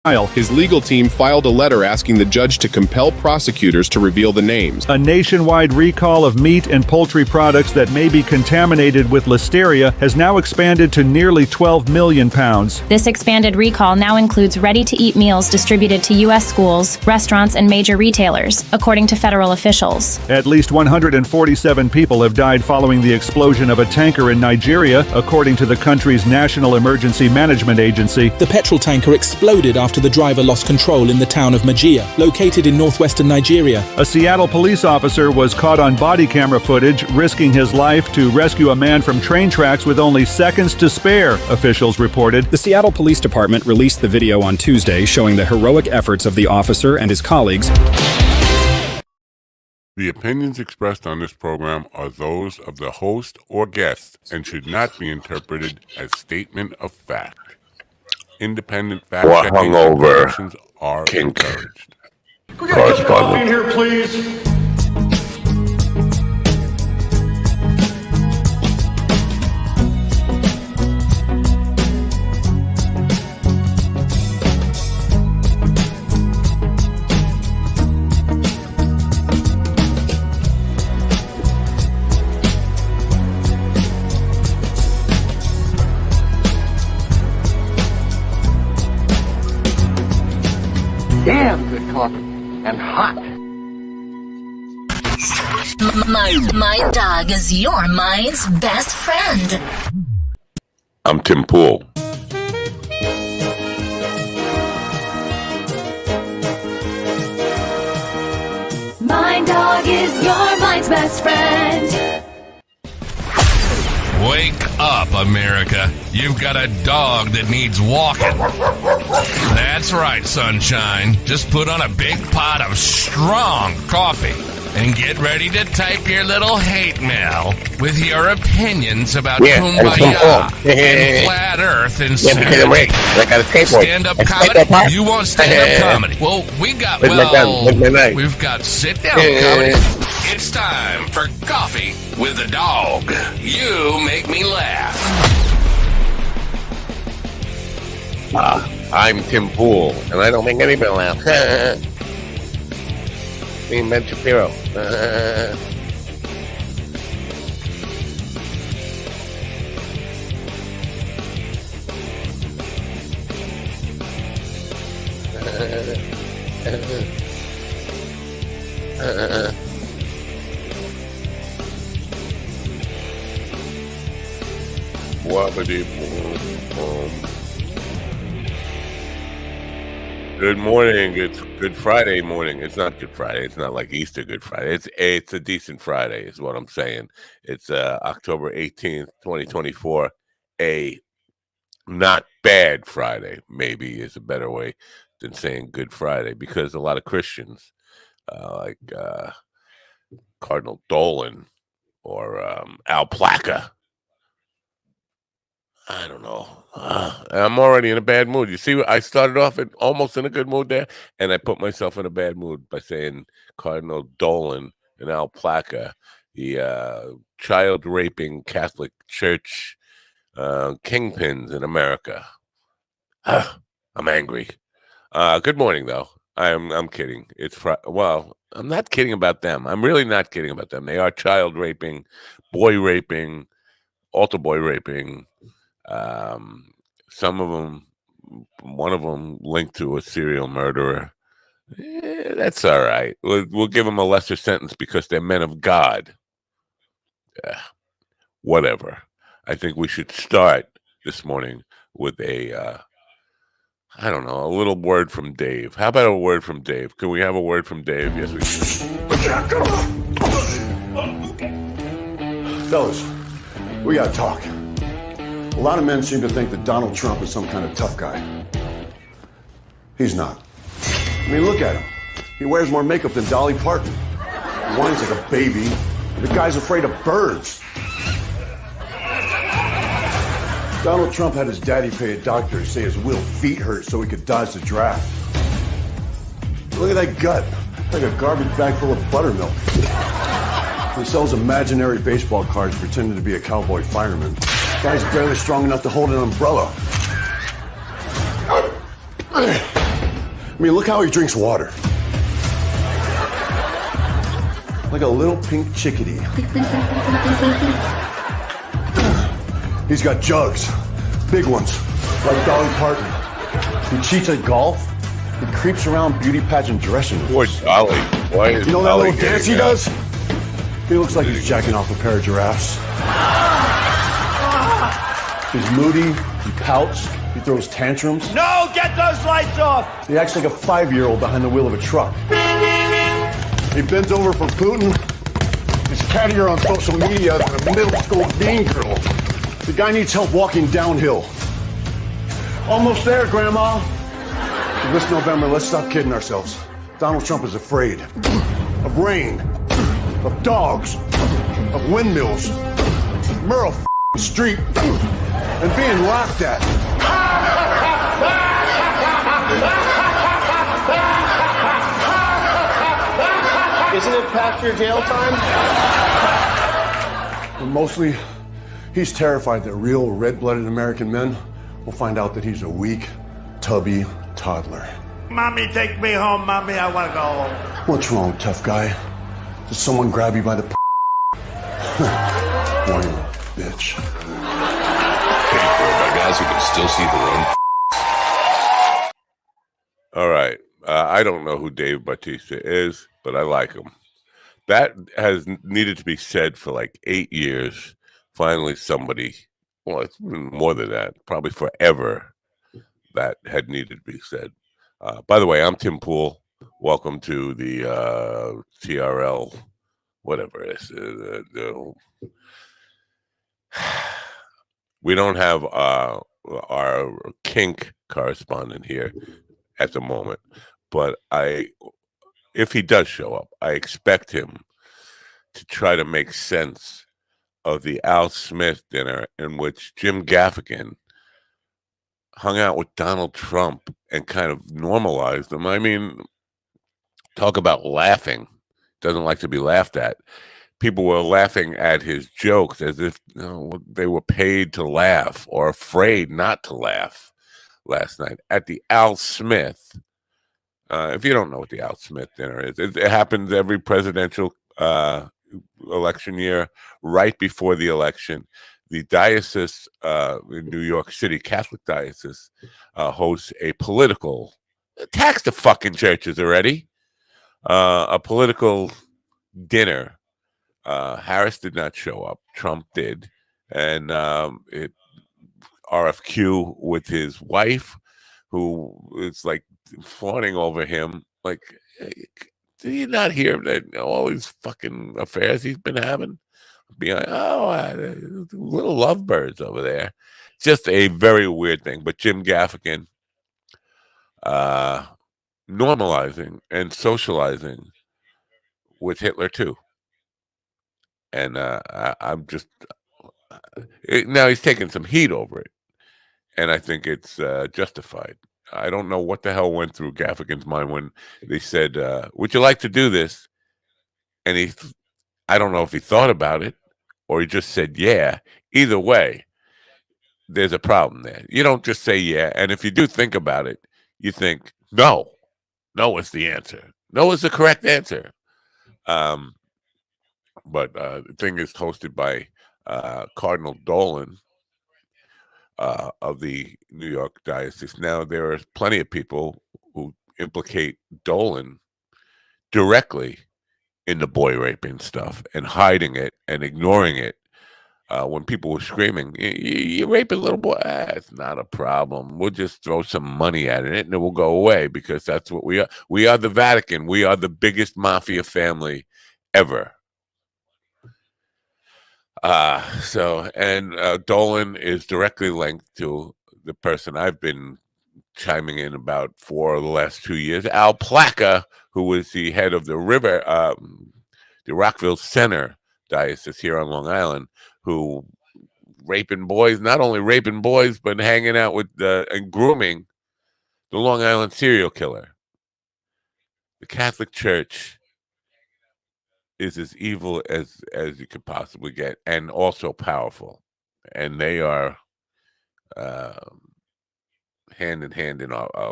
His legal team filed a letter asking the judge to compel prosecutors to reveal the names. A nationwide recall of meat and poultry products that may be contaminated with listeria has now expanded to nearly 12 million pounds. This expanded recall now includes ready-to-eat meals distributed to U.S. schools, restaurants, and major retailers, according to federal officials. At least 147 people have died following the explosion of a tanker in Nigeria, according to the country's National Emergency Management Agency. The petrol tanker exploded after the driver lost control in the town of Majia, located in northwestern Nigeria. A Seattle police officer was caught on body camera footage risking his life to rescue a man from train tracks with only seconds to spare, officials reported. The Seattle Police Department released the video on Tuesday showing the heroic efforts of the officer and his colleagues. The opinions expressed on this program are those of the host or guest and should not be interpreted as statement of fact. Independent fact-checking operations are encouraged. Could we get a coffee in here, please? Damn good coffee and hot. My dog is your mind's best friend. I'm Tim Pool. My dog is your mind's best friend. Wake up, America. You've got a dog that needs walking. That's right, sunshine. Just put on a big pot of strong coffee and get ready to type your little hate mail with your opinions about Kumbaya and flat earth and stand-up comedy. You want stand-up comedy? Well, we've got sit-down comedy. It's time for Coffee with the Dog. You make me laugh. I'm Tim Pool, and I don't make anybody laugh. Me and Ben Shapiro. Good morning. It's Good Friday morning. It's not Good Friday. It's not like Easter Good Friday. It's a decent Friday is what I'm saying. It's October 18th, 2024. A not bad Friday, maybe, is a better way than saying Good Friday, because a lot of Christians, like Cardinal Dolan or Al Placa, I don't know. I'm already in a bad mood. You see, I started off almost in a good mood there, and I put myself in a bad mood by saying Cardinal Dolan and Al Placa, the child-raping Catholic Church kingpins in America. I'm angry. Good morning, though. I'm kidding. Well, I'm not kidding about them. I'm really not kidding about them. They are child-raping, boy-raping, altar boy-raping. Some of them, one of them linked to a serial murderer. That's all right. We'll give them a lesser sentence because they're men of God. Whatever. I think we should start this morning with a little word from Dave. How about a word from Dave? Can we have a word from Dave? Yes, we can. Fellas, we gotta talk. A lot of men seem to think that Donald Trump is some kind of tough guy. He's not. I mean, look at him. He wears more makeup than Dolly Parton. He whines like a baby. The guy's afraid of birds. Donald Trump had his daddy pay a doctor to say his Will feet hurt so he could dodge the draft. Look at that gut. Like a garbage bag full of buttermilk. He sells imaginary baseball cards pretending to be a cowboy fireman. Guy's barely strong enough to hold an umbrella. I mean, look how he drinks water. Like a little pink chickadee. He's got jugs, big ones, like Dolly Parton. He cheats at golf. He creeps around beauty pageant dressing rooms. Poor Dolly. Why is You know that Dolly little dance he getting does? He looks like he's jacking off a pair of giraffes. He's moody, he pouts, he throws tantrums. No, get those lights off! He acts like a 5-year-old behind the wheel of a truck. He bends over for Putin. He's cattier on social media than a middle school bean girl. The guy needs help walking downhill. Almost there, Grandma. So this November, let's stop kidding ourselves. Donald Trump is afraid of rain, of dogs, of windmills, Merle Street, and being laughed at. Isn't it past your jail time? But mostly, he's terrified that real red-blooded American men will find out that he's a weak, tubby toddler. Mommy, take me home. Mommy, I want to go home. What's wrong, tough guy? Did someone grab you by the Why, you bitch. Paid for by guys who can still see the room. All right. I don't know who Dave Bautista is, but I like him. That has needed to be said for like 8 years. Finally, somebody, well, it's been more than that, probably forever, that had needed to be said. By the way, I'm Tim Pool. Welcome to the TRL, whatever it is. We don't have our kink correspondent here at the moment, but if he does show up, I expect him to try to make sense of the Al Smith dinner in which Jim Gaffigan hung out with Donald Trump and kind of normalized him. I mean, talk about laughing. Doesn't like to be laughed at. People were laughing at his jokes as if they were paid to laugh or afraid not to laugh last night at the Al Smith. If you don't know what the Al Smith dinner is, it happens every presidential election year, right before the election. The diocese in New York City, Catholic diocese, hosts a political, tax the fucking churches already, a political dinner. Harris did not show up. Trump did. And RFQ with his wife, who is like fawning over him. Like, do you not hear that all these fucking affairs he's been having? Being like, little lovebirds over there. Just a very weird thing. But Jim Gaffigan normalizing and socializing with Hitler too. And I'm just now he's taking some heat over it, and I think it's justified. I don't know what the hell went through Gaffigan's mind when they said, "Would you like to do this?" And I don't know if he thought about it or he just said, "Yeah." Either way, there's a problem there. You don't just say yeah, and if you do think about it, you think no. No is the answer. No is the correct answer. But the thing is hosted by Cardinal Dolan of the New York Diocese. Now, there are plenty of people who implicate Dolan directly in the boy raping stuff and hiding it and ignoring it. When people were screaming, you rape a little boy, it's not a problem. We'll just throw some money at it and it will go away, because that's what we are. We are the Vatican. We are the biggest mafia family ever. Dolan is directly linked to the person I've been chiming in about for the last 2 years, Al Placa, who was the head of the Rockville Center Diocese here on Long Island, who raping boys, not only raping boys, but hanging out with and grooming the Long Island serial killer. The Catholic Church is as evil as you could possibly get, and also powerful. And they are hand in hand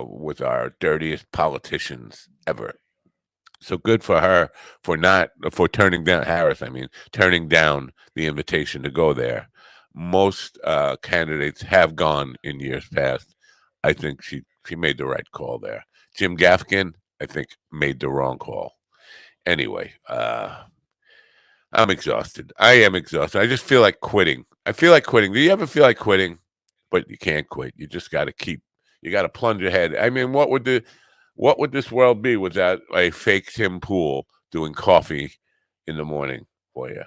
with our dirtiest politicians ever. So good for her for turning down Harris. I mean, turning down the invitation to go there. Most candidates have gone in years past. I think she made the right call there. Jim Gaffigan, I think, made the wrong call. Anyway, I'm exhausted. I am exhausted. I just feel like quitting. I feel like quitting. Do you ever feel like quitting? But you can't quit. You just got to you got to plunge ahead. I mean, what would this world be without a fake Tim Pool doing coffee in the morning for you?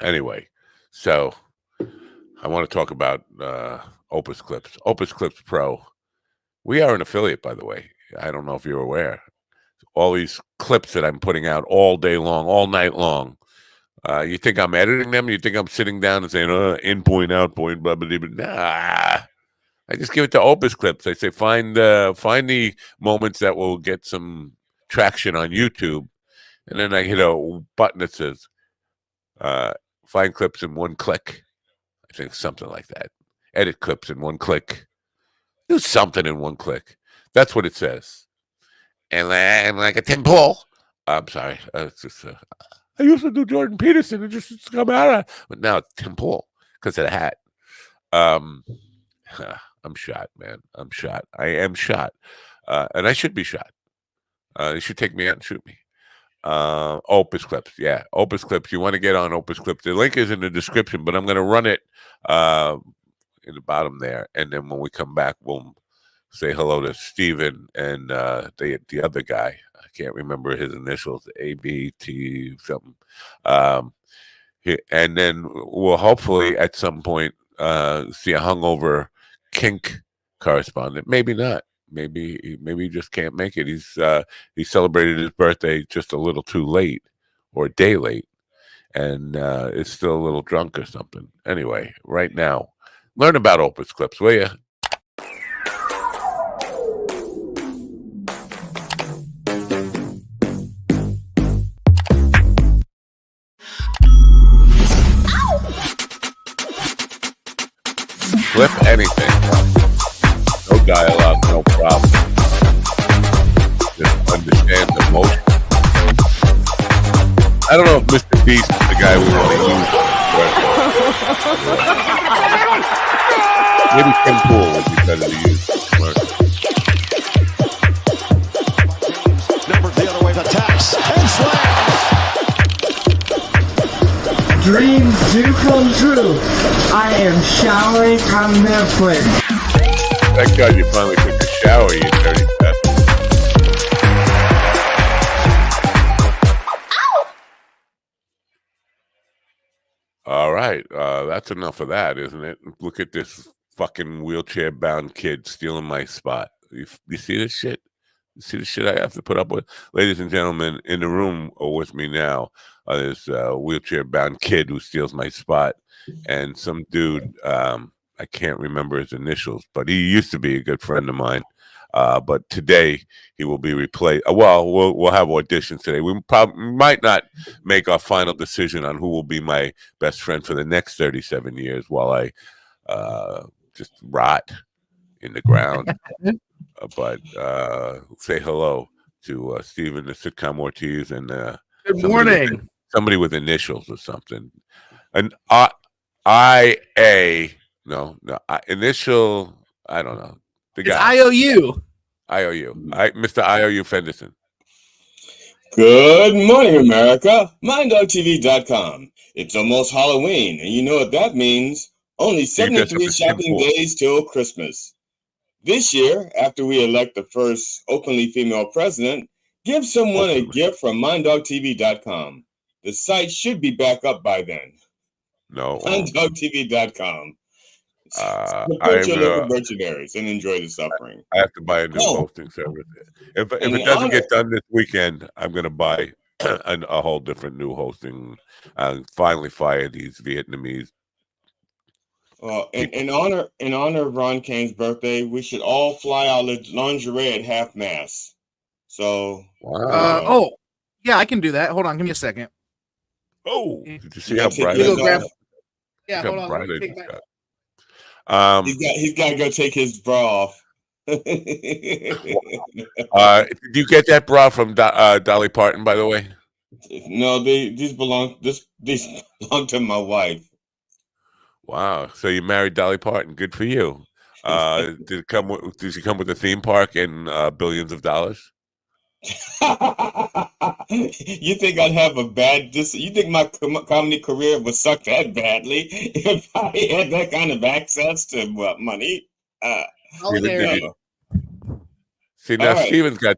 Anyway, so I want to talk about Opus Clips. Opus Clips Pro. We are an affiliate, by the way. I don't know if you're aware. All these clips that I'm putting out all day long, all night long. You think I'm editing them? You think I'm sitting down and saying, in point, out point, blah, blah, blah. Nah. I just give it to Opus Clips. I say, find the moments that will get some traction on YouTube. And then I hit a button that says, find clips in one click. I think something like that. Edit clips in one click. Do something in one click. That's what it says. And like a Tim Pool. I'm sorry. It's just, I used to do Jordan Peterson and just come out. But now it's Tim Pool because of the hat. I'm shot, man. I'm shot. I am shot. And I should be shot. They should take me out and shoot me. Opus Clips. Yeah, Opus Clips. You want to get on Opus Clips. The link is in the description, but I'm going to run it in the bottom there. And then when we come back, we'll say hello to Steven and the other guy. I can't remember his initials, ABT something. And then we'll hopefully at some point see a hungover kink correspondent. Maybe not. Maybe he just can't make it. He celebrated his birthday just a little too late, or a day late, and is still a little drunk or something. Anyway, right now, learn about Opus Clips, will you? Flip anything. No dialogue, no problem. Just understand the motion. I don't know if Mr. Beast is the guy we want to use. Maybe Tim Pool would be better to use. Number the other way, the tax and slam. Dreams do come true. I am showering on Netflix. Thank God you finally took a shower, you dirty bastard. All right, that's enough of that, isn't it? Look at this fucking wheelchair-bound kid stealing my spot. You see this shit? You see the shit I have to put up with? Ladies and gentlemen, in the room with me now is a wheelchair-bound kid who steals my spot, and some dude, I can't remember his initials, but he used to be a good friend of mine. But today he will be replaced. Well, we'll have auditions today. We might not make our final decision on who will be my best friend for the next 37 years while I just rot in the ground. But say hello to Steven, the sitcom Ortiz, and good morning. Somebody with initials or something. An IA. No, initial. I don't know. The guy. It's IOU. Mr. IOU Fenderson. Good morning, America. MindDogTV.com. It's almost Halloween, and you know what that means. Only 73 shopping days till Christmas. This year, after we elect the first openly female president, give someone a gift from MindDogTV.com. The site should be back up by then. No. MindDogTV.com. Support your local mercenaries and enjoy the suffering. I have to buy a new hosting service. If it doesn't get done this weekend, I'm going to buy a whole different new hosting and finally fire these Vietnamese. In honor of Ron Kane's birthday, we should all fly our lingerie at half mast. So, yeah, I can do that. Hold on, give me a second. Oh, did you see how bright it is? Yeah, hold on. He's got to go take his bra off. Did you get that bra from Dolly Parton, by the way? No, these belong to my wife. Wow. So you married Dolly Parton. Good for you. Did she come with a theme park and billions of dollars? You think I'd have a bad? You think my comedy career would suck that badly if I had that kind of access to money? See, now right. Steven's got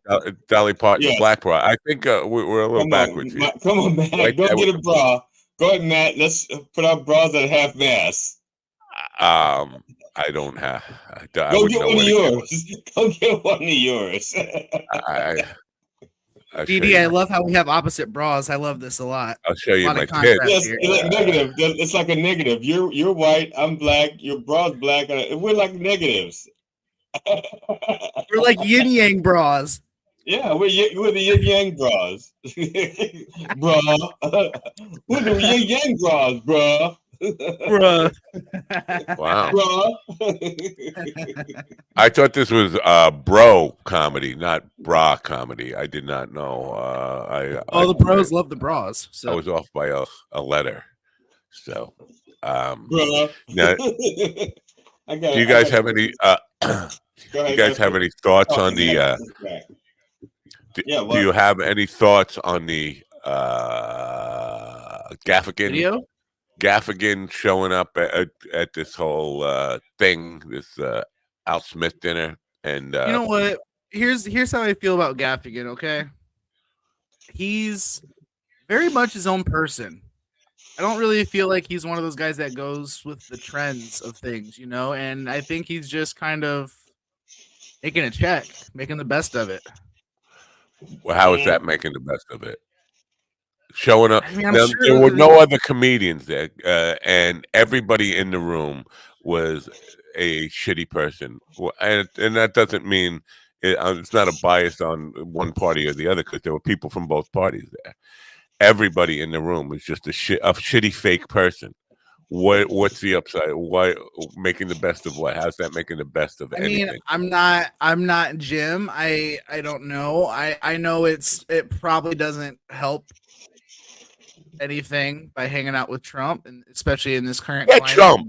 Dolly Parton, the black bra. I think we're a little backwards here. Come on, Matt. Right, go get a bra. Go ahead, Matt. Let's put our bras at half mast. I don't have. Go get one of yours. Go get one of yours. DD, I love how we have opposite bras. I love this a lot. I'll show you my tits. Yes, it's like negative. It's like a negative. You're white. I'm black. Your bra's black. We're like negatives. We're like yin yang bras. Yeah, we're the yin yang bras, bruh. We're the yin yang bras, bruh. Bruh. Wow. I thought this was bro comedy, not bra comedy. I did not know. The bros love the bras. So I was off by a letter. So, bruh. Now, do you guys have any? You guys have any thoughts on the? Do you have any thoughts on the Gaffigan video? Gaffigan showing up at this whole thing, this Al Smith dinner, and you know what? Here's how I feel about Gaffigan. Okay, he's very much his own person. I don't really feel like he's one of those guys that goes with the trends of things, you know. And I think he's just kind of making a check, making the best of it. Well, how is that making the best of it? Showing up. I mean, there were no other comedians there, and everybody in the room was a shitty person. And that doesn't mean it's not a bias on one party or the other, because there were people from both parties there. Everybody in the room was just a shitty fake person. What's the upside? Why making the best of what? How's that making the best of anything? I mean, I'm not Jim. I don't know. I know it probably doesn't help anything by hanging out with Trump, and especially in this current climate. Trump.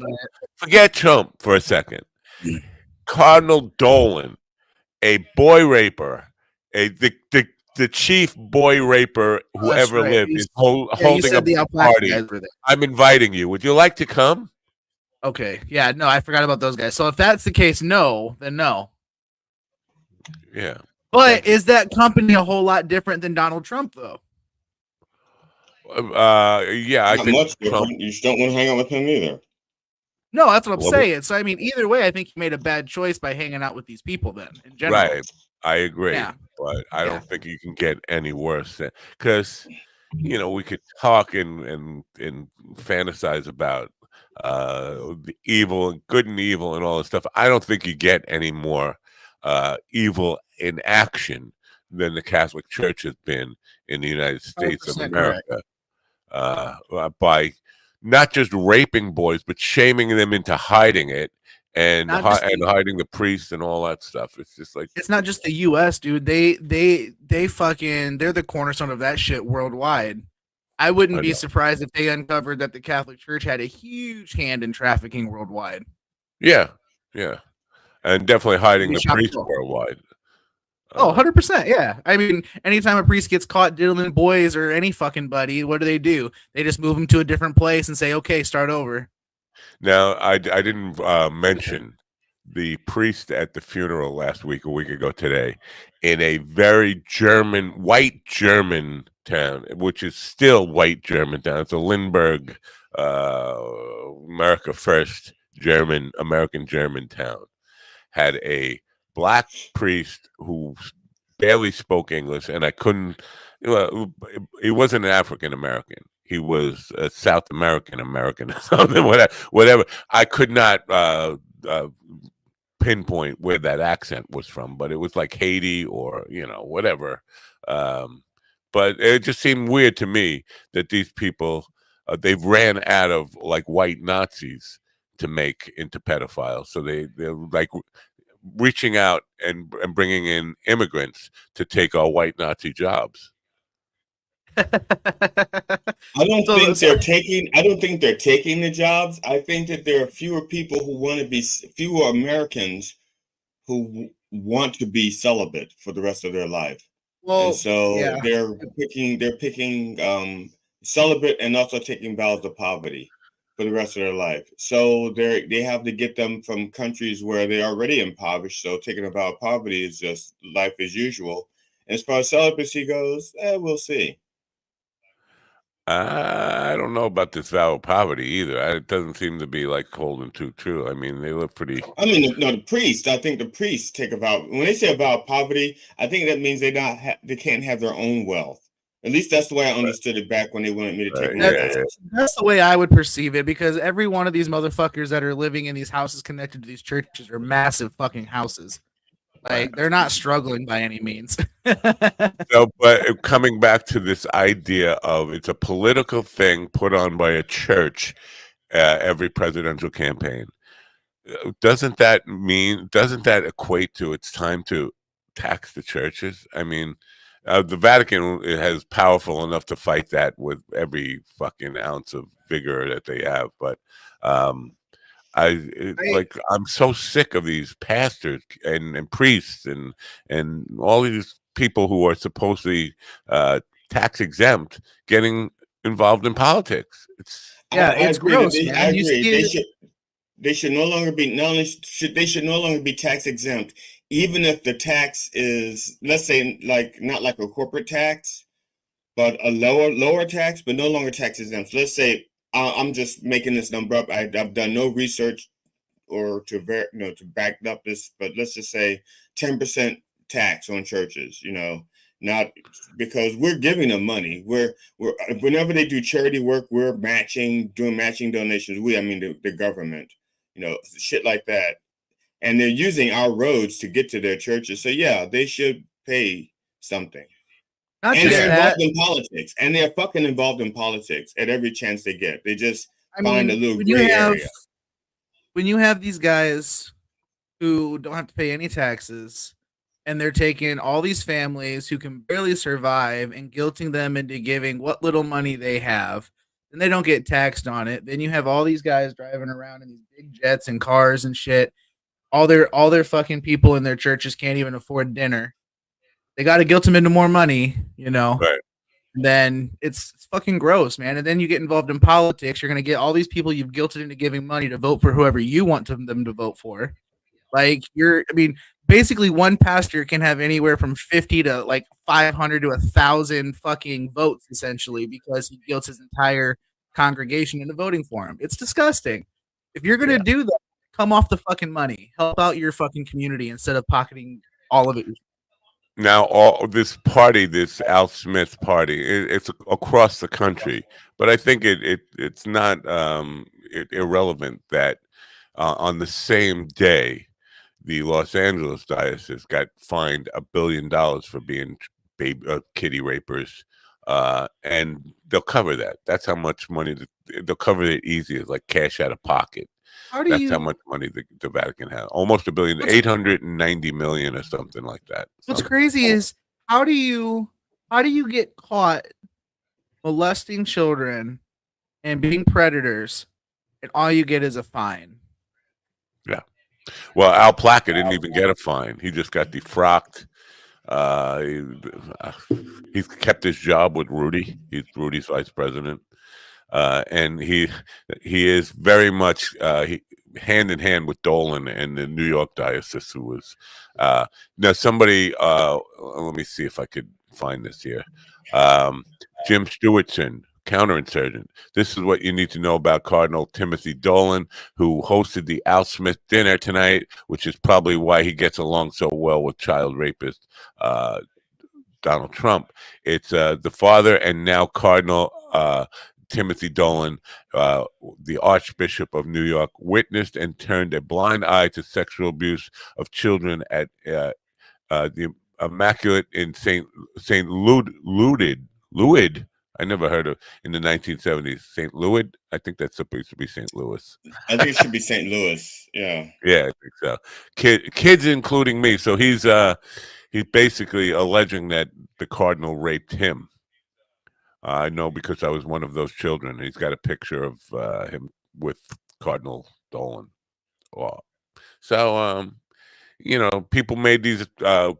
Forget Trump for a second. Cardinal Dolan, a boy raper, the chief boy raper who ever lived, is holding a party. I'm inviting you. Would you like to come? Okay. Yeah. No, I forgot about those guys. So if that's the case, no, then no. Yeah. But is that company a whole lot different than Donald Trump, though? Yeah, I think much different. You just don't want to hang out with him either. No, that's what I'm saying. So I mean, either way, I think he made a bad choice by hanging out with these people. Then, in general, right? I agree, but I don't think you can get any worse, because we could talk and fantasize about the evil, good and evil, and all this stuff. I don't think you get any more evil in action than the Catholic Church has been in the United States of America. By not just raping boys, but shaming them into hiding it and hiding the priests and all that stuff. It's just like, it's not just the U.S., dude. They fucking, they're the cornerstone of that shit worldwide. I wouldn't be surprised if they uncovered that the Catholic Church had a huge hand in trafficking worldwide. Yeah, and definitely hiding the priests worldwide. 100%. Yeah. I mean, anytime a priest gets caught diddling boys or any fucking buddy, what do? They just move them to a different place and say, okay, start over. Now, I didn't mention the priest at the funeral last week, a week ago today, in a very white German town, which is still white German town. It's a Lindbergh, America First American German town. Had a black priest who barely spoke English, and I couldn't. He wasn't an African American. He was a South American or something. Whatever. I could not pinpoint where that accent was from, but it was like Haiti or whatever. But it just seemed weird to me that these people they've ran out of like white Nazis to make into pedophiles. So they're like reaching out and bringing in immigrants to take our white Nazi jobs. I don't think they're taking the jobs. I think that there are fewer people who want to be fewer Americans who want to be celibate for the rest of their life. Well, and so yeah. they're picking celibate and also taking vows of poverty for the rest of their life. So they have to get them from countries where they're already impoverished. So taking a vow of poverty is just life as usual. And as far as celibacy goes, we'll see. I don't know about this vow of poverty either. It doesn't seem to be like holding too true. I mean, they look pretty. I mean, no, the priests. I think the priests take a vow. When they say a vow of poverty, I think that means they can't have their own wealth. At least that's the way I understood it back when they wanted me to take my That's the way I would perceive it, because every one of these motherfuckers that are living in these houses connected to these churches are massive fucking houses. Like, they're not struggling by any means. So, but coming back to this idea of it's a political thing put on by a church every presidential campaign, doesn't that equate to it's time to tax the churches? I mean, the Vatican has powerful enough to fight that with every fucking ounce of vigor that they have, but I'm so sick of these pastors and priests and all these people who are supposedly tax exempt getting involved in politics. It's gross, man. I agree. They should no longer be tax exempt, even if the tax is, let's say, like not like a corporate tax, but a lower tax, but no longer tax exempt. So let's say I'm just making this number up. I've done no research or to back up this, but let's just say 10% tax on churches. Not because we're giving them money. We're whenever they do charity work, we're doing matching donations. I mean the government, shit like that, and they're using our roads to get to their churches. So yeah, they should pay something. Not and just they're that. involved in politics, and they're fucking involved in politics at every chance they get. They just find a little gray area. When you have these guys who don't have to pay any taxes, and they're taking all these families who can barely survive and guilting them into giving what little money they have, and they don't get taxed on it. Then you have all these guys driving around in these big jets and cars and shit. All their fucking people in their churches can't even afford dinner. They got to guilt them into more money, Right. And then it's fucking gross, man. And then you get involved in politics. You're going to get all these people you've guilted into giving money to vote for whoever you want them to vote for. Like, basically one pastor can have anywhere from 50 to like 500 to 1,000 fucking votes, essentially, because he guilts his entire congregation into voting for him. It's disgusting. If you're going to do that, come off the fucking money. Help out your fucking community instead of pocketing all of it. Now, all this party, this Al Smith party, it's across the country, but I think it's not irrelevant that on the same day, the Los Angeles diocese got fined $1 billion for being kitty rapers, and they'll cover that. That's how much money they'll cover it easy. It's like cash out of pocket. That's how much money the Vatican has. Almost $1 billion, 890 million or something like that. What's crazy is how do you get caught molesting children and being predators, and all you get is a fine? Yeah. Well, Al Placa didn't even get a fine. He just got defrocked. He's kept his job with Rudy. He's Rudy's vice president. And he is very much hand in hand with Dolan and the New York diocese, who was now somebody. Let me see if I could find this here. Jim Stewartson, counterinsurgent. This is what you need to know about Cardinal Timothy Dolan, who hosted the Al Smith dinner tonight, which is probably why he gets along so well with child rapist Donald Trump. It's the father and now Cardinal Timothy Dolan, the Archbishop of New York, witnessed and turned a blind eye to sexual abuse of children at the Immaculate in St. Louis. I never heard of in the 1970s. St. Louis? I think that's supposed to be St. Louis. I think it should be St. Louis. Yeah. Yeah, I think so. Kids, including me. So he's basically alleging that the cardinal raped him. I know because I was one of those children. He's got a picture of him with Cardinal Dolan. Wow. So, people made these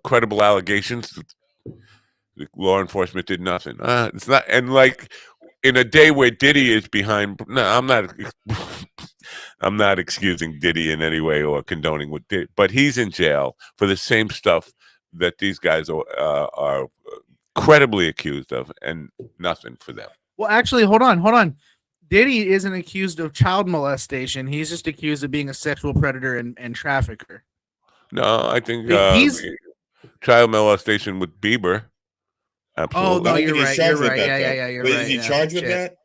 credible allegations. The law enforcement did nothing. It's not, and like in a day where Diddy is behind. No, I'm not. I'm not excusing Diddy in any way or condoning what Diddy, but he's in jail for the same stuff that these guys are credibly accused of, and nothing for them. Well, actually, hold on. Diddy isn't accused of child molestation. He's just accused of being a sexual predator and trafficker. No, I think he's child molestation with Bieber. Absolutely. Oh no, you're right. You're right. Yeah, you're right. Is he charged with that?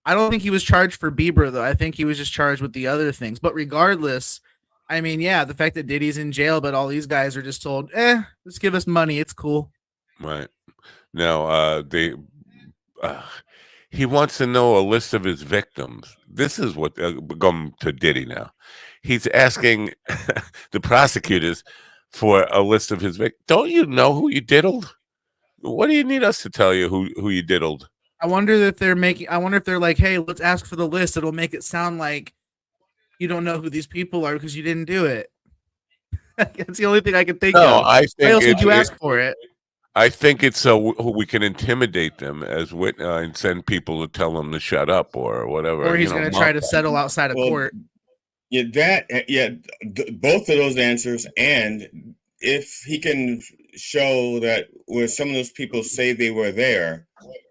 I don't think he was charged for Bieber though. I think he was just charged with the other things. But regardless, I mean, yeah, the fact that Diddy's in jail, but all these guys are just told, just give us money. It's cool. Right. Now, he wants to know a list of his victims. This is what going to Diddy now. He's asking the prosecutors for a list of his victims. Don't you know who you diddled? What do you need us to tell you who you diddled? I wonder if they're like, hey, let's ask for the list. It'll make it sound like you don't know who these people are because you didn't do it. That's the only thing I can think of. I think why else would you ask for it? I think it's so we can intimidate them as and send people to tell them to shut up or whatever. Or he's going to try to settle outside of court. Yeah, both of those answers. And if he can show that where some of those people say they were there,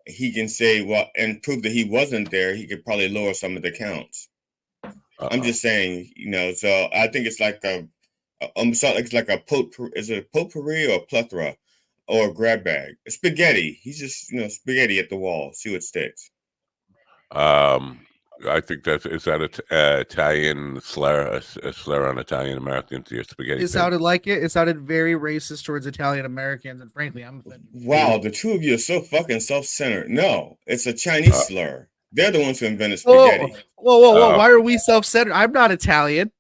he can say, well, and prove that he wasn't there, he could probably lower some of the counts. I'm just saying, so I think it's like it's like a is it a potpourri or a plethora or a grab bag? A spaghetti. He's just, spaghetti at the wall. See what sticks. I think is that an Italian slur, a slur on Italian Americans, your spaghetti. It sounded like it. It sounded very racist towards Italian Americans, and frankly, I'm offended. Wow, the two of you are so fucking self-centered. No, it's a Chinese slur. They're the ones who invented spaghetti. Whoa. Why are we self-centered? I'm not Italian.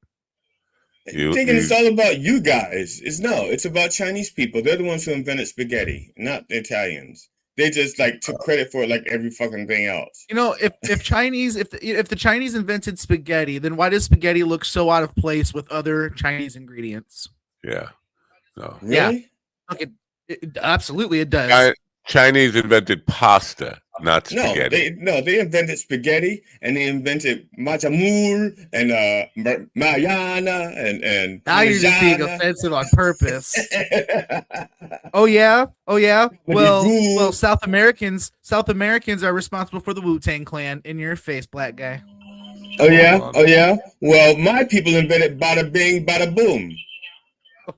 Thinking it's all about you guys. It's about Chinese people. They're the ones who invented spaghetti, not the Italians. They just took credit for it like every fucking thing else. If the Chinese invented spaghetti, then why does spaghetti look so out of place with other Chinese ingredients? Yeah. No. Really? Yeah. Absolutely it does. Chinese invented pasta, not spaghetti. They invented spaghetti, and they invented machamul and mayana and now you're just being offensive on purpose. Oh yeah. Well, South Americans are responsible for the Wu-Tang Clan. In your face, black guy. Oh yeah. Well, my people invented bada bing, bada boom.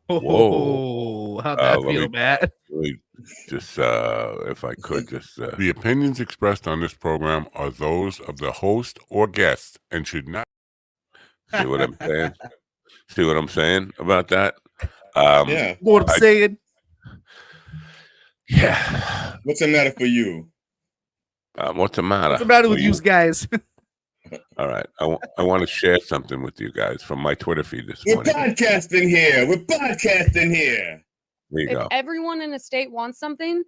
Whoa! How'd that feel, Matt? Just, if I could, the opinions expressed on this program are those of the host or guest and should not. See what I'm saying? See what I'm saying about that? Yeah. What I'm saying? Yeah. What's the matter for you? What's the matter? What's the matter with you guys? All right. I want to share something with you guys from my Twitter feed this We're morning. podcasting here. There you go. If everyone in a state wants something,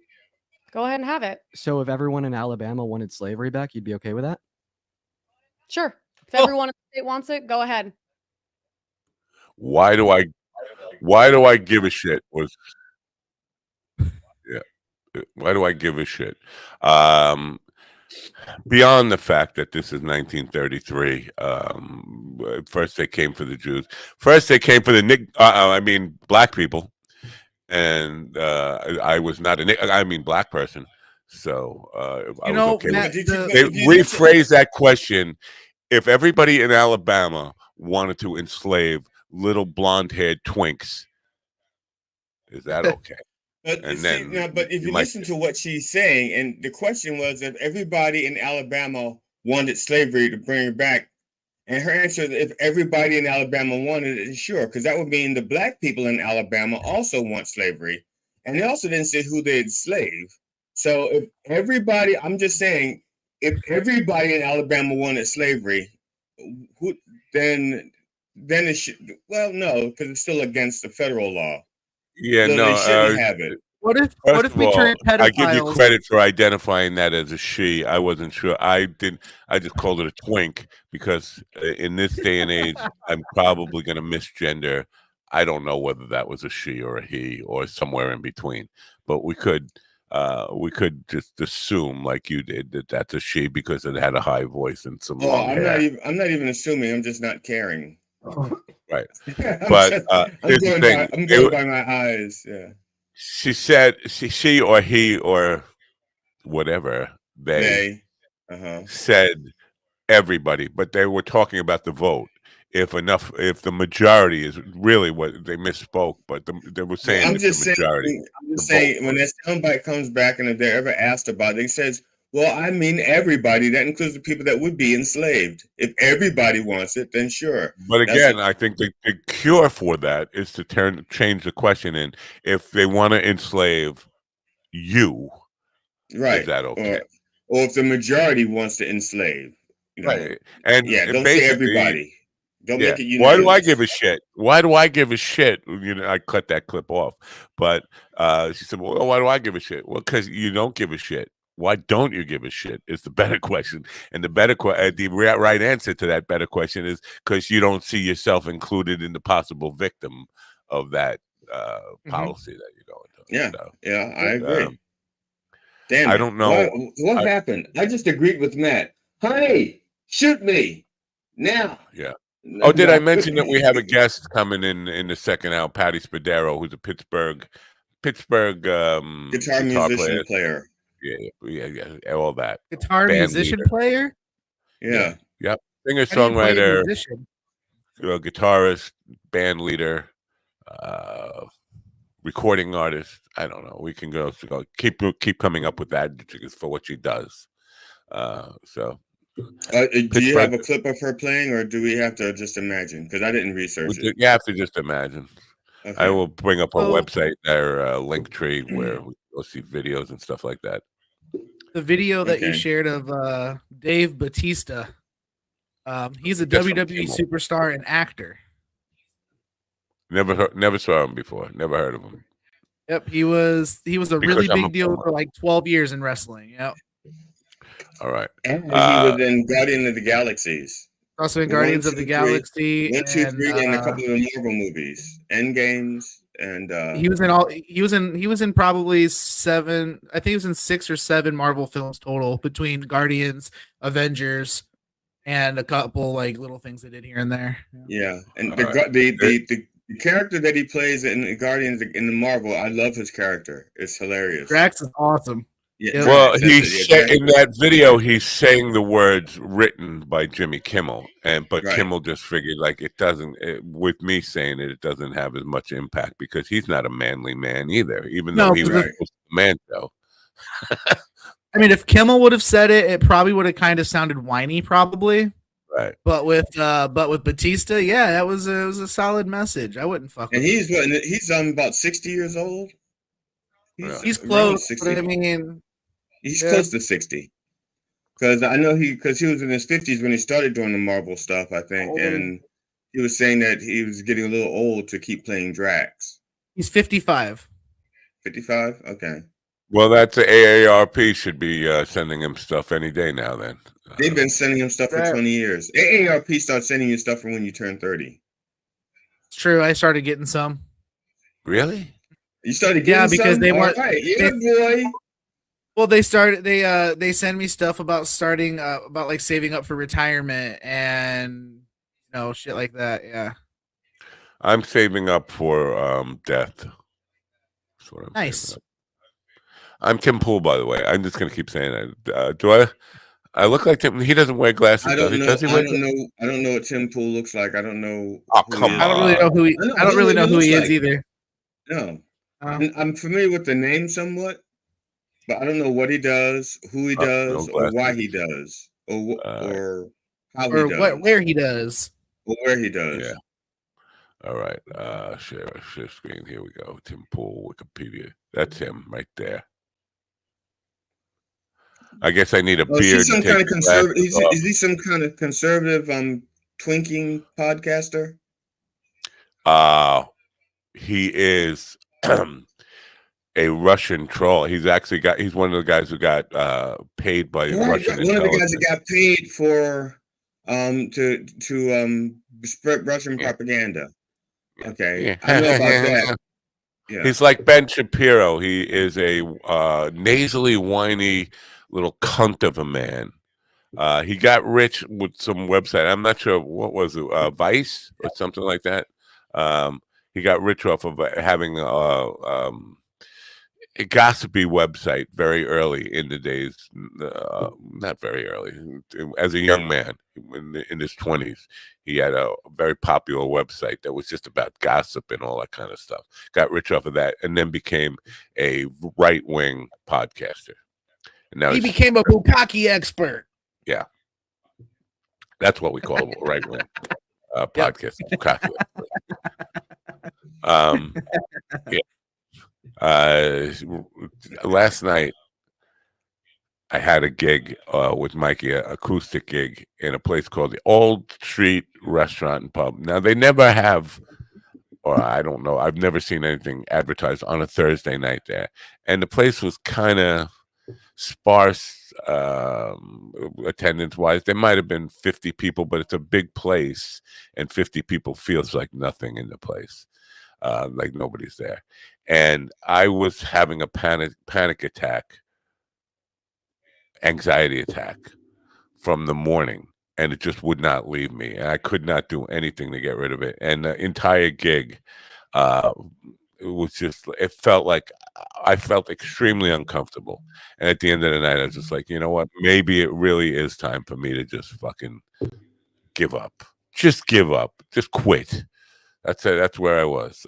go ahead and have it. So if everyone in Alabama wanted slavery back, you'd be okay with that? Sure. If everyone in the state wants it, go ahead. Why do I give a shit? Why do I give a shit? Beyond the fact that this is 1933, first they came for the Jews. First they came for the black people, and I was not black person. So I was okay with it. They rephrase that question: if everybody in Alabama wanted to enslave little blonde-haired twinks, is that okay? But if you listen to what she's saying, and the question was if everybody in Alabama wanted slavery to bring it back, and her answer is if everybody in Alabama wanted it, sure, because that would mean the black people in Alabama also want slavery, and they also didn't say who they'd slave. So if everybody, I'm just saying, if everybody in Alabama wanted slavery, who then it should. Well, no, because it's still against the federal law. Yeah, So no. they shouldn't have it. What if First of we turn all, I give you pedophiles? credit for identifying that as a she. I wasn't sure. I didn't. I just called it a twink because in this day and age, I'm probably going to misgender. I don't know whether that was a she or a he or somewhere in between. But we could just assume, like you did, that that's a she because it had a high voice and some long hair. I'm not even assuming. I'm just not caring. Right. But here's the thing. I'm going by my eyes. Yeah. She said she or he or whatever they said everybody, but they were talking about the vote. If the majority is really what they misspoke, but they were saying I'm it's just the majority. saying when that soundbite comes back and if they're ever asked about it, he says, well, I mean everybody. That includes the people that would be enslaved. If everybody wants it, then sure. But again, I think the cure for that is to change the question in if they want to enslave you, right? Is that okay? Or if the majority wants to enslave, right? And don't say everybody. Don't make it unanimous. Why do I give a shit? Why do I give a shit? I cut that clip off. But she said, well, why do I give a shit? Well, because you don't give a shit. Why don't you give a shit is the better question. And the right answer to that better question is because you don't see yourself included in the possible victim of that policy that you're going to. Yeah, so, I agree. Damn I it. don't know. What happened? I just agreed with Matt. Honey, shoot me now. Yeah. Oh, did I mention that we have a guest coming in the second hour, Patty Spadero, who's a Pittsburgh guitar musician player. Yeah, all that. Guitar musician player? Yeah. Yep. Singer songwriter, musician? Guitarist, band leader, recording artist. I don't know. We can go keep coming up with that for what she does. Do you have a clip of her playing, or do we have to just imagine? Because I didn't research it. You have to just imagine. Okay. I will bring up our website, our link tree, where we go see videos and stuff like that. The video that you shared of Dave Bautista. He's a WWE superstar and actor. Never saw him before. Never heard of him. Yep, he was a really big deal for like 12 years in wrestling. Yep. All right. And he was in Guardians of the Galaxies. Also in Guardians of the Galaxy. 1, 2, 3, and a couple of the Marvel movies, Endgames, and he was in probably 7. I think he was in 6 or 7 Marvel films total between Guardians, Avengers, and a couple like little things they did here and there. Yeah, and the character that he plays in the Guardians in the Marvel, I love his character. It's hilarious. Drax is awesome. Yeah, well, in that video, he's saying the words written by Jimmy Kimmel, but Kimmel just figured like with me saying it doesn't have as much impact because he's not a manly man either, even though he was a man show. I mean, if Kimmel would have said it, it probably would have kind of sounded whiny, probably. Right. But with Batista, yeah, it was a solid message. I wouldn't fuck. And he's about 60 years old. He's close. But I mean, he's close to 60. Because I know he was in his 50s when he started doing the Marvel stuff, I think, and he was saying that he was getting a little old to keep playing Drax. He's 55. 55? Okay. Well, that's the AARP should be sending him stuff any day now. Then they've been sending him stuff for 20 years. AARP starts sending you stuff for when you turn 30. It's true. I started getting some. Really? You started getting because some? they weren't. Right. Yeah, boy. Well, they send me stuff about starting about like saving up for retirement and shit like that. Yeah. I'm saving up for death. That's what I'm nice. I'm Tim Pool, by the way. I'm just gonna keep saying that. Do I look like Tim? He doesn't wear glasses. I don't know. Does he I don't know what Tim Pool looks like. I don't know. Oh, come on. I don't really know who he. I don't really know who he is either. No, I'm familiar with the name somewhat, but I don't know what he does, who he does, or why he does, or how he does, where he does, or where he does. Yeah. All right. Share screen. Here we go. Tim Pool, Wikipedia. That's him right there. I guess I need a Oh, is he beard. some to kind take of the conservative? glasses off. Is he some kind of conservative twinking podcaster? He is a Russian troll. He's one of the guys who got paid by Russian One of the guys intelligence. that got paid for to spread Russian propaganda. Okay, Yeah. I know about that. Yeah. He's like Ben Shapiro. He is a nasally, whiny little cunt of a man. He got rich with some website. I'm not sure what was it, Vice or something like that. He got rich off of having a gossipy website very early in the days. Not very early. As a young man in his 20s, he had a very popular website that was just about gossip and all that kind of stuff. Got rich off of that, and then became a right-wing podcaster. And now he became a bukkake expert. Yeah, that's what we call a right-wing podcast. Bukkake expert. Last night I had a gig with Mikey, an acoustic gig in a place called the Old Street Restaurant and Pub. Now they never have, or I don't know, I've never seen anything advertised on a Thursday night there, and the place was kind of sparse attendance wise. There might have been 50 people, but it's a big place, and 50 people feels like nothing in the place. Like nobody's there. And I was having a panic attack, anxiety attack from the morning, and it just would not leave me. And I could not do anything to get rid of it. And the entire gig, it was just, it felt like I felt extremely uncomfortable. And at the end of the night, I was just like, you know what? Maybe it really is time for me to just fucking give up. Just give up. Just quit. That's it. That's where I was.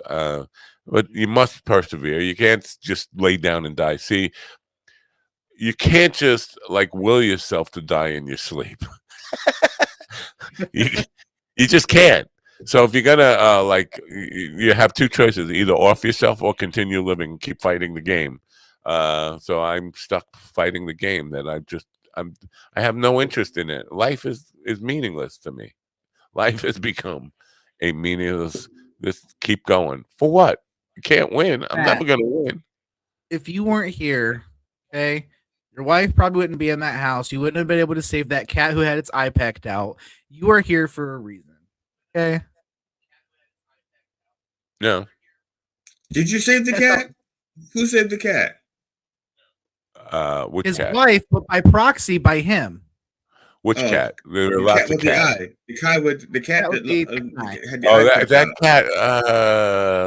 But you must persevere. You can't just lay down and die. See, you can't just like will yourself to die in your sleep. you just can't. So if you're gonna you have two choices: either off yourself or continue living and keep fighting the game. So I'm stuck fighting the game that I have no interest in it. Life is meaningless to me. Life has become a meaningless. Just keep going for what? You can't win. I'm never gonna win. If you weren't here, okay, your wife probably wouldn't be in that house. You wouldn't have been able to save that cat who had its eye pecked out. You are here for a reason. Okay. No. Did you save the cat? Who saved the cat? Which his cat? wife, but by proxy by him. Which cat? There are lots of cats. The cat with the cat that had the Oh, eye that cat.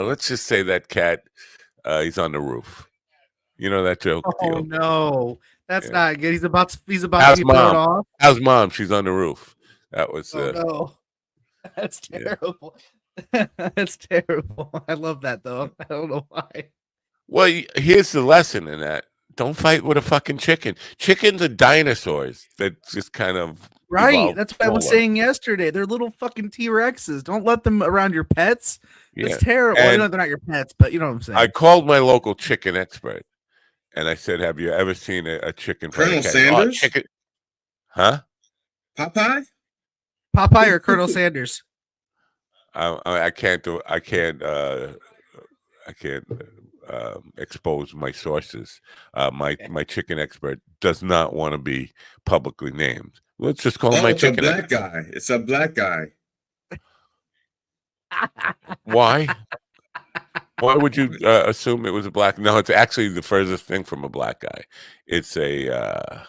Let's just say that cat. He's on the roof. You know that joke. Oh no, that's not good. He's about to be How's thrown mom? off. How's mom? She's on the roof. That was. Oh no, that's terrible. That's terrible. I love that though. I don't know why. Well, here's the lesson in that. Don't fight with a fucking chicken. Chickens are dinosaurs that just kind of right. That's what I was saying yesterday. They're little fucking T-Rexes. Don't let them around your pets. It's terrible. Well, they're not your pets, but you know what I'm saying. I called my local chicken expert, and I said, "Have you ever seen a chicken?" Colonel Sanders? Chicken? Huh? Popeye? Popeye or Colonel Sanders? I can't do. I can't expose my sources. My chicken expert does not want to be publicly named. Let's just call him my chicken. It's a black guy. It's a black guy. Why? Why would you assume it was a black? No, it's actually the furthest thing from a black guy. It's a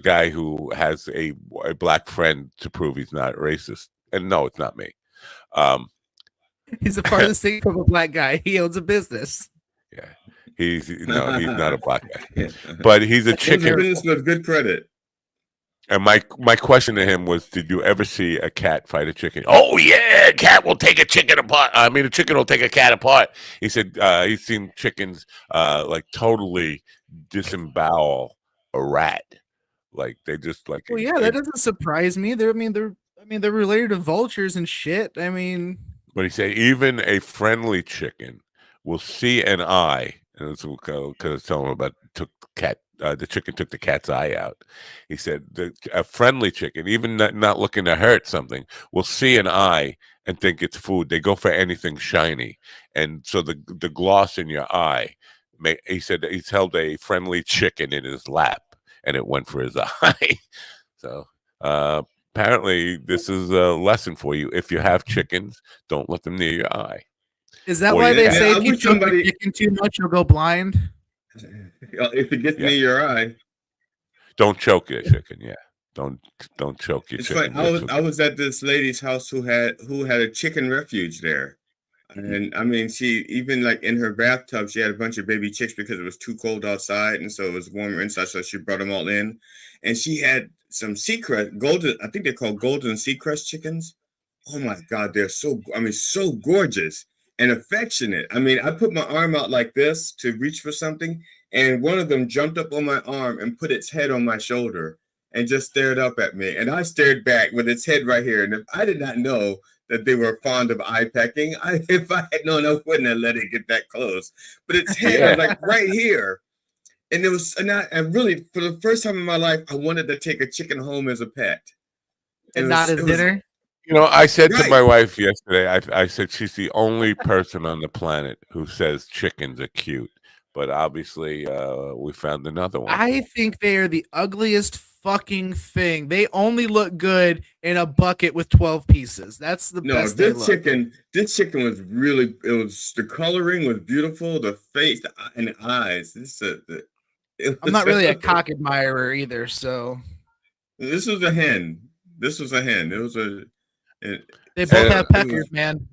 guy who has a black friend to prove he's not racist. And no, it's not me. He's the farthest thing from a black guy. He owns a business. Yeah, he's not a black guy, but he's a chicken. Business with good credit. And my question to him was, did you ever see a cat fight a chicken? Oh yeah, a cat will take a chicken apart. I mean, a chicken will take a cat apart. He said he's seen chickens like totally disembowel a rat. Like they just like. Well, yeah, that doesn't surprise me. They're related to vultures and shit. I mean. But he said even a friendly chicken will see an eye, And it was because telling him about the chicken took the cat's eye out. He said a friendly chicken, even not looking to hurt something, will see an eye and think it's food. They go for anything shiny, and so the gloss in your eye. He said that he's held a friendly chicken in his lap, and it went for his eye. So apparently, this is a lesson for you. If you have chickens, don't let them near your eye. Is that why they say if you choke the chicken too much, you'll go blind? If it gets near your eye, don't choke your chicken. Yeah, don't choke your it's chicken. Funny. I was at this lady's house who had a chicken refuge there, and I mean, she even like in her bathtub, she had a bunch of baby chicks because it was too cold outside, and so it was warmer inside. So she brought them all in, and she had some golden. I think they're called golden Seacrest chickens. Oh my God, they're so gorgeous and affectionate. I mean, I put my arm out like this to reach for something, and one of them jumped up on my arm and put its head on my shoulder and just stared up at me. And I stared back with its head right here. And if I did not know that they were fond of eye pecking, if I had known, I wouldn't have let it get that close. But its head was like right here. And it was, and really, for the first time in my life, I wanted to take a chicken home as a pet. And not as dinner? You know, I said to my wife yesterday, I said she's the only person on the planet who says chickens are cute. But obviously, we found another one. I think they are the ugliest fucking thing. They only look good in a bucket with 12 pieces. That's the best. This chicken was really. It was the coloring was beautiful. The face and the eyes. I'm not really a cock admirer either. So this was a hen. It was a. They both have peckers, man.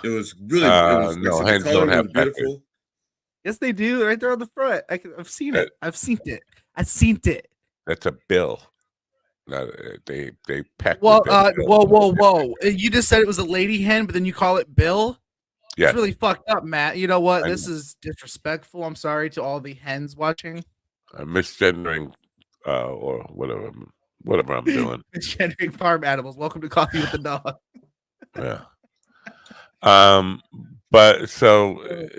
It was really. No, hens don't have peckers. Beautiful. Yes, they do. Right there on the front. I've seen it. I've seen it. That's a bill. No, they peck. Well, whoa! You just said it was a lady hen, but then you call it Bill. Yeah, it's really fucked up, Matt. You know what? This is disrespectful. I'm sorry to all the hens watching. I'm misgendering, or whatever I'm doing. Misgendering farm animals. Welcome to Coffee with the Dog. Yeah. But so.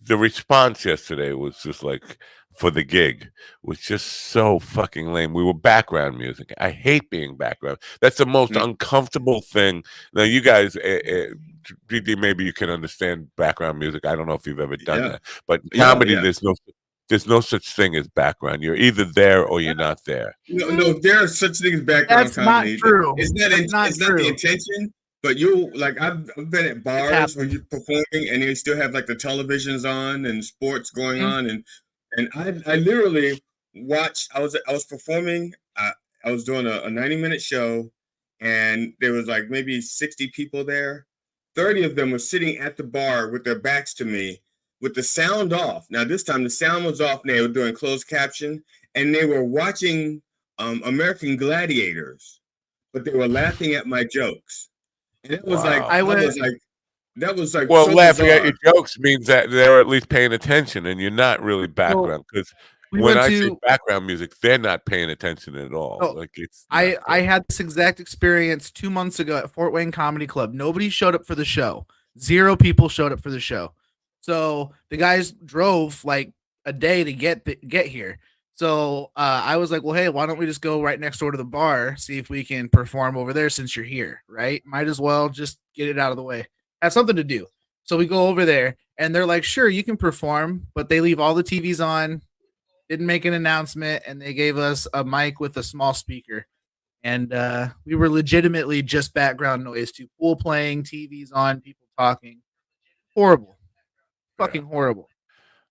The response yesterday was just like for the gig was just so fucking lame. We were background music. I hate being background. That's the most uncomfortable thing. Now, you guys, DD, maybe you can understand background music. I don't know if you've ever done that, but in comedy, there's no such thing as background. You're either there or you're not there. No, there are such things as background That's comedy. Not true. It's not the intention. But I've been at bars where you're performing and they still have like the televisions on and sports going on, and I literally watched. I was performing. I was doing a 90-minute show, and there was like maybe 60 people there. 30 of them were sitting at the bar with their backs to me, with the sound off. Now this time the sound was off, and they were doing closed caption, and they were watching American Gladiators, but they were laughing at my jokes. And it was that was like well, so laughing bizarre. at your jokes means that they're at least paying attention, and you're not really background because when I say background music, they're not paying attention at all. Like I had this exact experience 2 months ago at Fort Wayne Comedy Club. Nobody showed up for the show. 0 people showed up for the show. So the guys drove like a day to get here. So I was like, well, hey, why don't we just go right next door to the bar, see if we can perform over there since you're here, right? Might as well just get it out of the way. Have something to do. So we go over there, and they're like, sure, you can perform, but they leave all the TVs on, didn't make an announcement, and they gave us a mic with a small speaker. And we were legitimately just background noise to pool playing, TVs on, people talking. Horrible. Fucking horrible.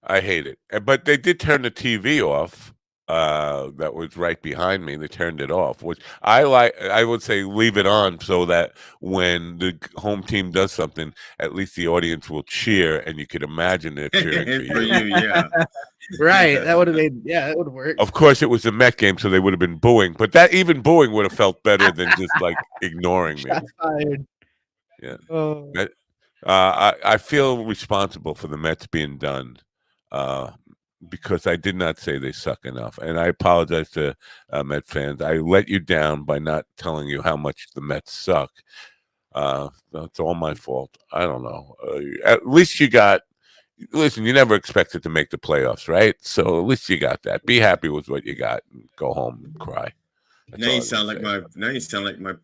I hate it. But they did turn the TV off. That was right behind me. They turned it off, which I like. I would say leave it on so that when the home team does something, at least the audience will cheer, and you could imagine they're cheering for you. Yeah, right. That would have made. Yeah, that would work. Of course, it was a Met game, so they would have been booing. But that even booing would have felt better than just like ignoring me. Shots fired. Yeah. Oh. I feel responsible for the Mets being done. Because I did not say they suck enough, and I apologize to Met fans. I let you down by not telling you how much the Mets suck. That's all my fault. I don't know. At least you got listen, you never expected to make the playoffs, right? So at least you got that. Be happy with what you got and go home and cry. That's Now all you I'm sound like gonna my now you sound like my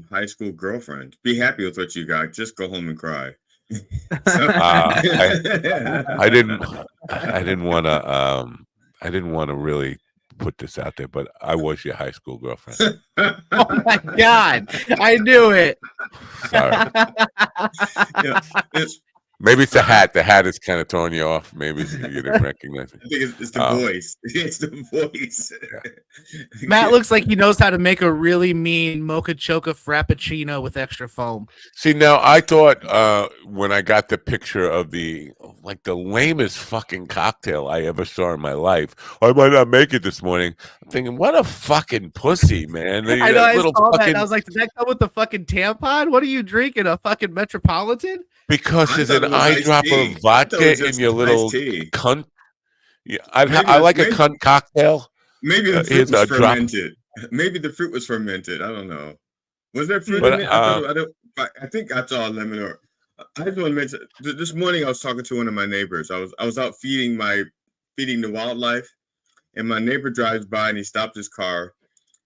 high school girlfriend. Be happy with what you got. Just go home and cry. So- I didn't want to really put this out there, but I was your high school girlfriend. Oh my God, I knew it. Sorry. Yeah, Maybe it's the hat. The hat is kind of throwing you off. Maybe you didn't recognize it. I think it's the voice. It's the voice. Matt looks like he knows how to make a really mean mocha choca frappuccino with extra foam. See, now I thought when I got the picture of the lamest fucking cocktail I ever saw in my life, I might not make it this morning. I'm thinking, what a fucking pussy, man! I know. I saw that. And I was like, did that come with the fucking tampon? What are you drinking? A fucking Metropolitan? Because there's an eyedropper of vodka in your little cunt. Yeah, I like a cunt cocktail. Maybe the fruit was fermented. Maybe the fruit was fermented. I don't know. Was there fruit in it? I think I saw a lemon. Or I just want to mention this morning I was talking to one of my neighbors. I was out feeding the wildlife, and my neighbor drives by and he stopped his car,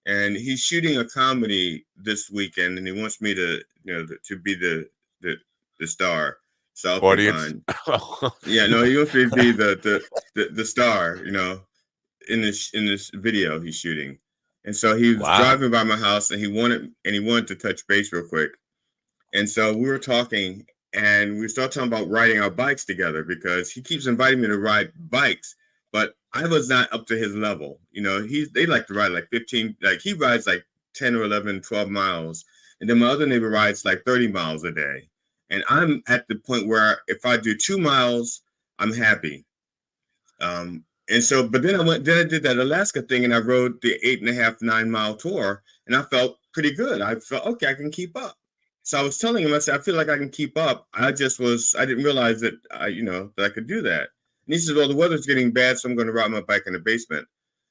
and he's shooting a comedy this weekend, and he wants me to to be the star. So I'll audience. Yeah, no, he wants me to be the star. In this video he's shooting, and so he was driving by my house, and he wanted to touch base real quick, and so we were talking, and we started talking about riding our bikes together because he keeps inviting me to ride bikes, but I was not up to his level. They like to ride like 15, like he rides like 10 or 11, 12 miles, and then my other neighbor rides like 30 miles a day. And I'm at the point where if I do 2 miles, I'm happy. And so, but then I did that Alaska thing, and I rode the 8.5, 9 mile tour, and I felt pretty good. I felt, okay, I can keep up. So I was telling him, I said, I feel like I can keep up. I didn't realize that that I could do that. And he said, well, the weather's getting bad, so I'm going to ride my bike in the basement.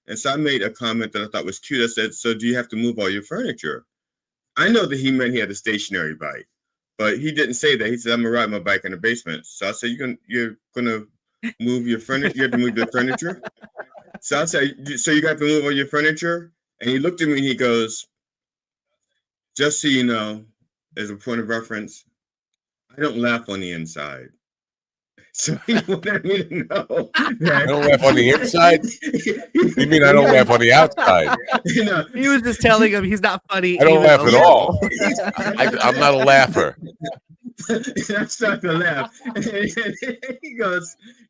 And so I made a comment that I thought was cute. I said, so do you have to move all your furniture? I know that he meant he had a stationary bike, but he didn't say that. He said, I'm gonna ride my bike in the basement. So I said, you're gonna move your furniture? You have to move the furniture? So I said, so you got to move all your furniture? And he looked at me and he goes, just so you know, as a point of reference, I don't laugh on the inside. So he wanted me to know that I don't laugh on the inside? You mean I don't laugh on the outside? He was just telling him he's not funny. I don't laugh at all. I'm not a laugher. And I started to laugh. And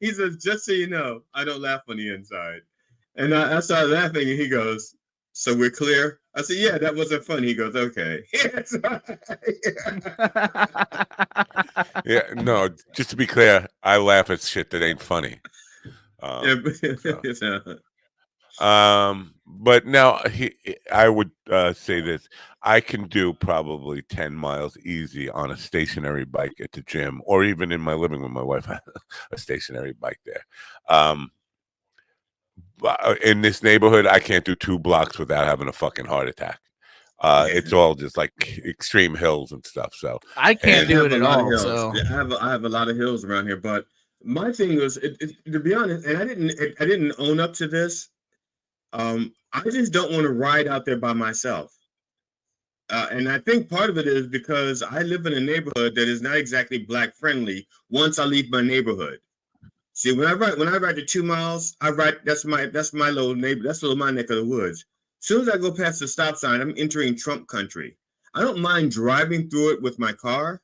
he says, just so you know, I don't laugh on the inside. And I started laughing, and he goes, so we're clear? I said, yeah, that wasn't fun. He goes, okay. Yeah, no, just to be clear, I laugh at shit that ain't funny. But now I would say this. I can do probably 10 miles easy on a stationary bike at the gym, or even in my living room. My wife has a stationary bike there. In this neighborhood, I can't do 2 blocks without having a fucking heart attack. It's all just like extreme hills and stuff. So I can't do it at all. So yeah, I have a lot of hills around here. But my thing was, to be honest, and I didn't own up to this. I just don't want to ride out there by myself. And I think part of it is because I live in a neighborhood that is not exactly black friendly. Once I leave my neighborhood, see, when I ride the 2 miles, I ride. That's my little neighbor. That's my neck of the woods. As soon as I go past the stop sign, I'm entering Trump country. I don't mind driving through it with my car,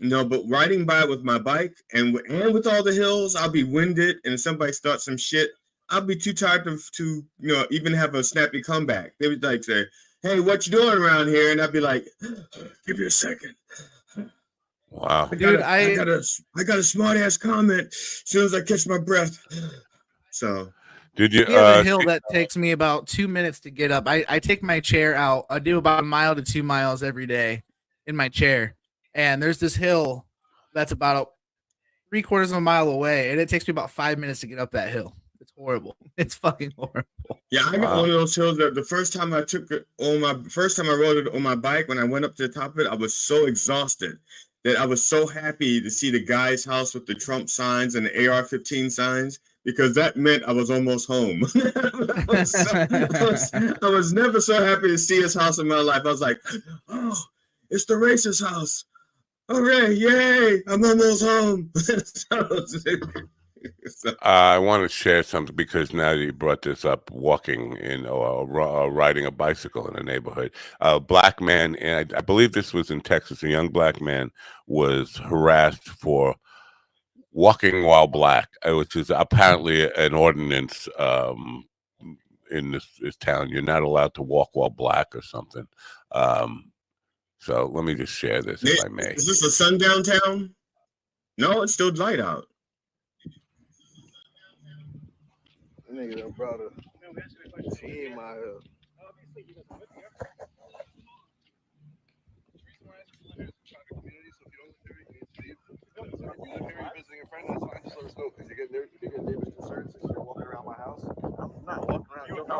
but riding by it with my bike and with all the hills, I'll be winded. And if somebody starts some shit, I'll be too tired to even have a snappy comeback. They would like say, "Hey, what you doing around here?" And I'd be like, "Give me a second." Wow, dude, I got a smart ass comment as soon as I catch my breath. So. Did you? He has a hill that takes me about 2 minutes to get up. I take my chair out. I do about 1 mile to 2 miles every day in my chair. And there's this hill that's about 3/4 of a mile away, and it takes me about 5 minutes to get up that hill. It's horrible. It's fucking horrible. Yeah, I got one of those hills that the first time I rode it on my bike, when I went up to the top of it, I was so exhausted that I was so happy to see the guy's house with the Trump signs and the AR-15 signs, because that meant I was almost home. I was never so happy to see his house in my life. I was like, oh, it's the racist house. Hooray, yay, I'm almost home. I want to share something because now that you brought this up, walking in or riding a bicycle in a neighborhood. A black man, and I believe this was in Texas, a young black man was harassed for walking while black, which is apparently an ordinance in this town. You're not allowed to walk while black or something. So let me just share this, if I may. Is this a sundown town? No, it's still light out. Nigga done brought a team out here.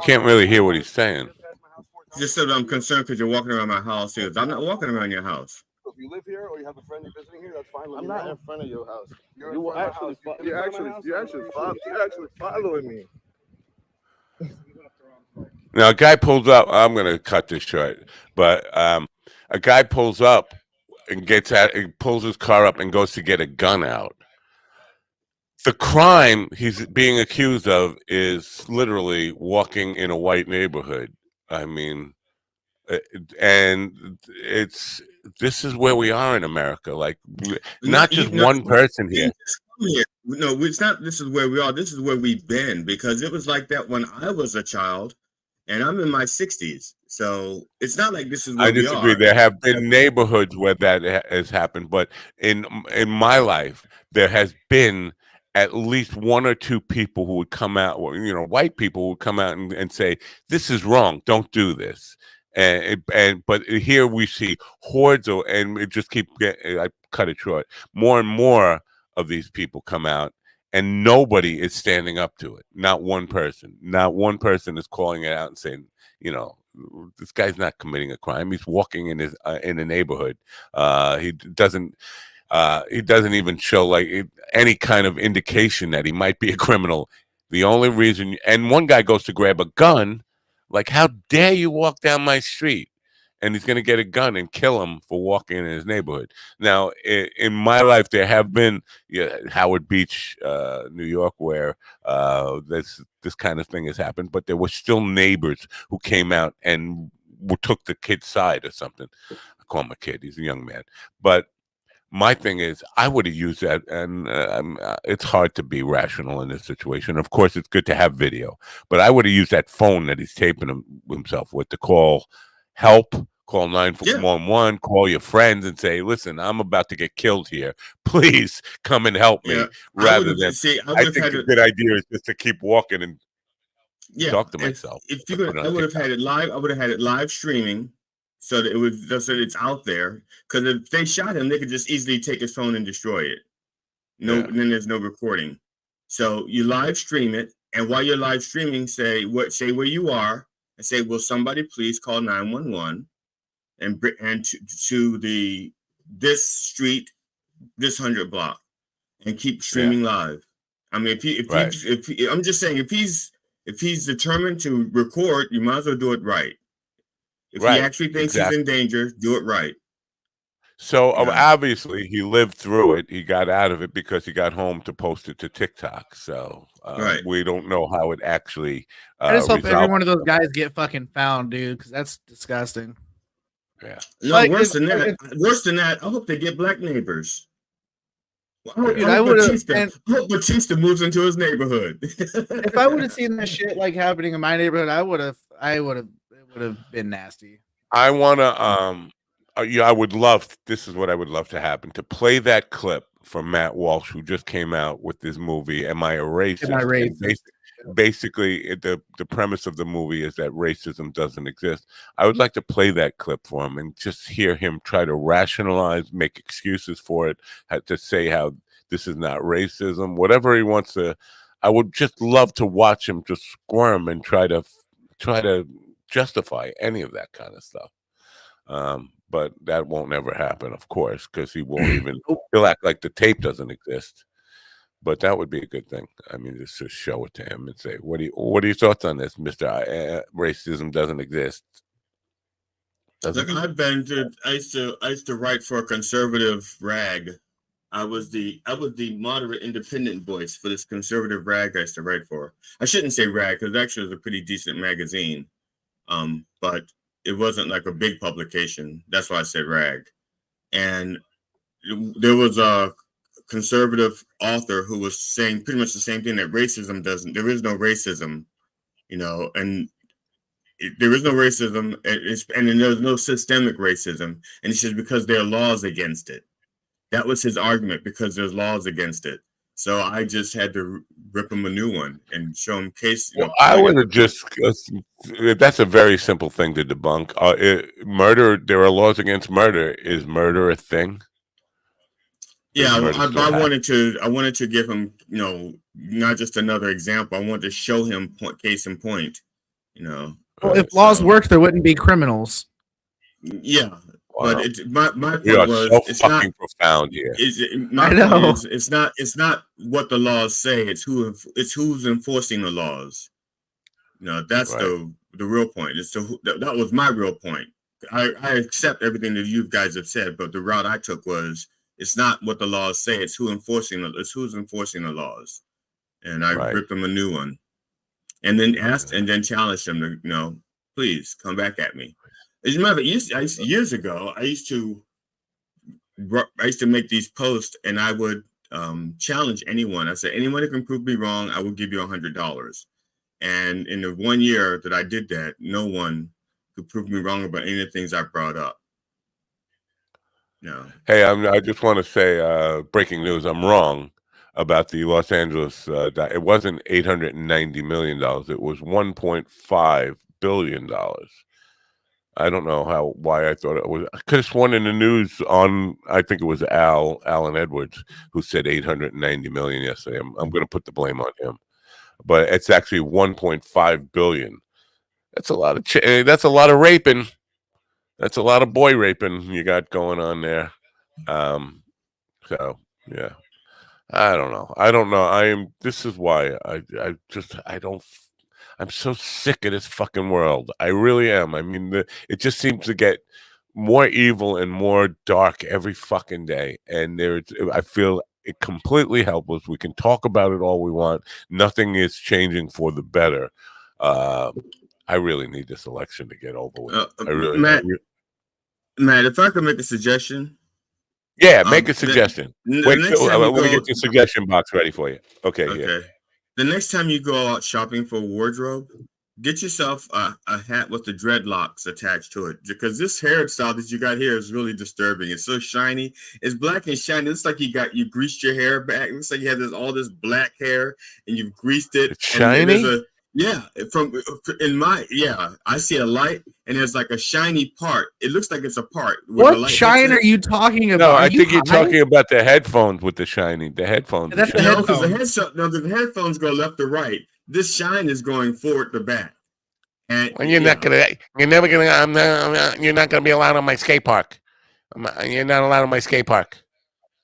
Can't really hear what he's saying. He just said I'm concerned because you're walking around my house. He goes, I'm not walking around your house. If you live here or you have a friend you're visiting here, that's fine. I'm not in front of your house. You're actually following me. Now, a guy pulls up. I'm going to cut this short, but a guy pulls up and pulls his car up and goes to get a gun out. The crime he's being accused of is literally walking in a white neighborhood. I mean, and this is where we are in America. Like, not just one person here. No, it's not. This is where we are. This is where we've been, because it was like that when I was a child, and I'm in my 60s. So it's not like this is where I disagree. There have been neighborhoods where that has happened, but in my life, there has been at least one or two people who would come out, white people who would come out and say, this is wrong, don't do this. But here we see hordes and it just keep getting, I cut it short, more and more of these people come out and nobody is standing up to it. Not one person is calling it out and saying, this guy's not committing a crime. He's walking in a neighborhood. He doesn't even show like any kind of indication that he might be a criminal. The only reason, and one guy goes to grab a gun, like, how dare you walk down my street? And he's going to get a gun and kill him for walking in his neighborhood. Now, in my life, there have been Howard Beach, New York, where this kind of thing has happened, but there were still neighbors who came out and took the kid's side or something. I call him a kid; he's a young man, but my thing is, I would have used that, and it's hard to be rational in this situation. Of course, it's good to have video, but I would have used that phone that he's taping himself with to call help, call 911, call your friends and say, listen, I'm about to get killed here. Please come and help me. Rather than, I think a good idea is just to keep walking and talk to myself. I would have had it live. I would have had it live streaming. So that it's out there, because if they shot him, they could just easily take his phone and destroy it. Then there's no recording. So you live stream it, and while you're live streaming, say where you are, and say, will somebody please call 911 and to this street, this 100 block, and keep streaming live. I mean, if I'm just saying, if he's determined to record, you might as well do it right. If he actually thinks he's in danger, do it right. So obviously he lived through it. He got out of it because he got home to post it to TikTok. So we don't know how it actually I just hope every one of those guys get fucking found, dude, because that's disgusting. Yeah. No, like, worse than that, I hope they get black neighbors. I hope Batista moves into his neighborhood. If I would have seen that shit like happening in my neighborhood, it would have been nasty. I want to I would love, this is what I would love to happen, to play that clip from Matt Walsh, who just came out with this movie, Am I a Racist? Am I Racist? Basically, the premise of the movie is that racism doesn't exist. I would like to play that clip for him and just hear him try to rationalize, make excuses for it, to say how this is not racism, whatever he wants to. I would just love to watch him just squirm and try to justify any of that kind of stuff. But that won't never happen, of course, because he won't even. He'll act like the tape doesn't exist. But that would be a good thing. I mean, just to show it to him and say, "What are your thoughts on this, Mister? Racism doesn't exist." Look, I used to write for a conservative rag. I was the moderate independent voice for this conservative rag I used to write for. I shouldn't say rag because actually it was a pretty decent magazine. But it wasn't like a big publication. That's why I said rag. And there was a conservative author who was saying pretty much the same thing, that there is no racism, and there is no racism, and then there's no systemic racism, and it's just because there are laws against it. That was his argument, because there's laws against it. So I just had to rip him a new one and show him case. Well, I would have just. That's a very simple thing to debunk. Murder. There are laws against murder. Is murder a thing? Yeah, I wanted to give him, not just another example. I wanted to show him case in point. Well, if laws worked, there wouldn't be criminals. Yeah. Wow. But my point was, so it's fucking not profound here. My point is, it's not what the laws say. It's who's enforcing the laws. That's right. the real point. That was my real point. I accept everything that you guys have said, but the route I took was, it's not what the laws say. It's who's enforcing the laws. And I ripped them a new one, and then challenged them to, please come back at me. As a matter of fact, years ago, I used to make these posts, and I would challenge anyone. I said, anyone who can prove me wrong, I will give you $100. And in the 1 year that I did that, no one could prove me wrong about any of the things I brought up. No. Hey, I just want to say, breaking news. I'm wrong about the Los Angeles. It wasn't $890 million. It was $1.5 billion. I don't know why I thought it was. I could have sworn in the news I think it was Alan Edwards, who said $890 million yesterday. I'm going to put the blame on him, but it's actually $1.5 billion. That's a lot of that's a lot of raping. That's a lot of boy raping you got going on there. So yeah, I don't know. This is why I'm so sick of this fucking world. I really am. I mean, it just seems to get more evil and more dark every fucking day. And I feel it completely helpless. We can talk about it all we want. Nothing is changing for the better. I really need this election to get over with. Matt, if I could make a suggestion. Yeah, make a suggestion. Wait, let me get the suggestion box ready for you. Okay. Yeah. The next time you go out shopping for a wardrobe, get yourself a hat with the dreadlocks attached to it, because this hairstyle that you got here is really disturbing. It's so shiny. It's black and shiny. It looks like you greased your hair back. It looks like you have all this black hair and you've greased it. It's shiny? I see a light and there's like a shiny part. It looks like it's a part. What shine are you talking about? No, I think you're talking about the headphones with the shiny. The headphones. That's the headphones. The headphones go left to right. This shine is going forward to back. And you're not gonna be allowed on my skate park. You're not allowed on my skate park.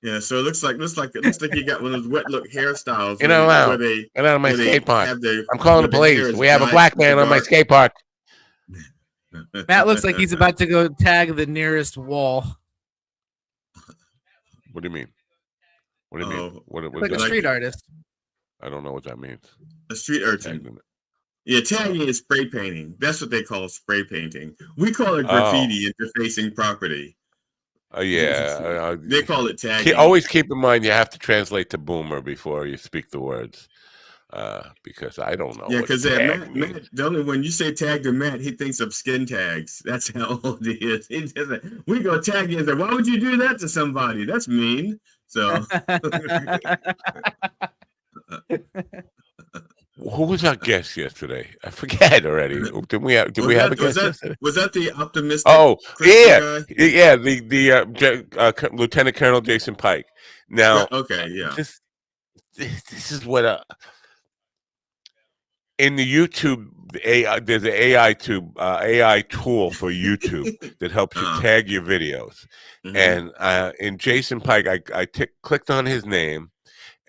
Yeah, so it looks like you got one of those wet look hairstyles. You're not allowed. You're not on my skate park. I'm calling the police. We have a black man on my skate park. Matt looks like he's about to go tag the nearest wall. What do you mean? What do you mean? What like a street artist. I don't know what that means. A street urchin. Yeah, tagging is spray painting. That's what they call spray painting. We call it graffiti interfacing property. Yeah. They call it tagging. Always keep in mind you have to translate to boomer before you speak the words. Because I don't know. Yeah, because Matt, when you say tag to Matt, he thinks of skin tags. That's how old he is. He doesn't. We go tag you and say, "Why would you do that to somebody? That's mean." So. Who was our guest yesterday? I forget already. Did we have a guest yesterday? Was that the optimistic? Oh, yeah, the Lieutenant Colonel Jason Pike. Now, okay, yeah. This is what in the YouTube AI, there's an AI tool for YouTube that helps you tag your videos. And in Jason Pike, I clicked on his name,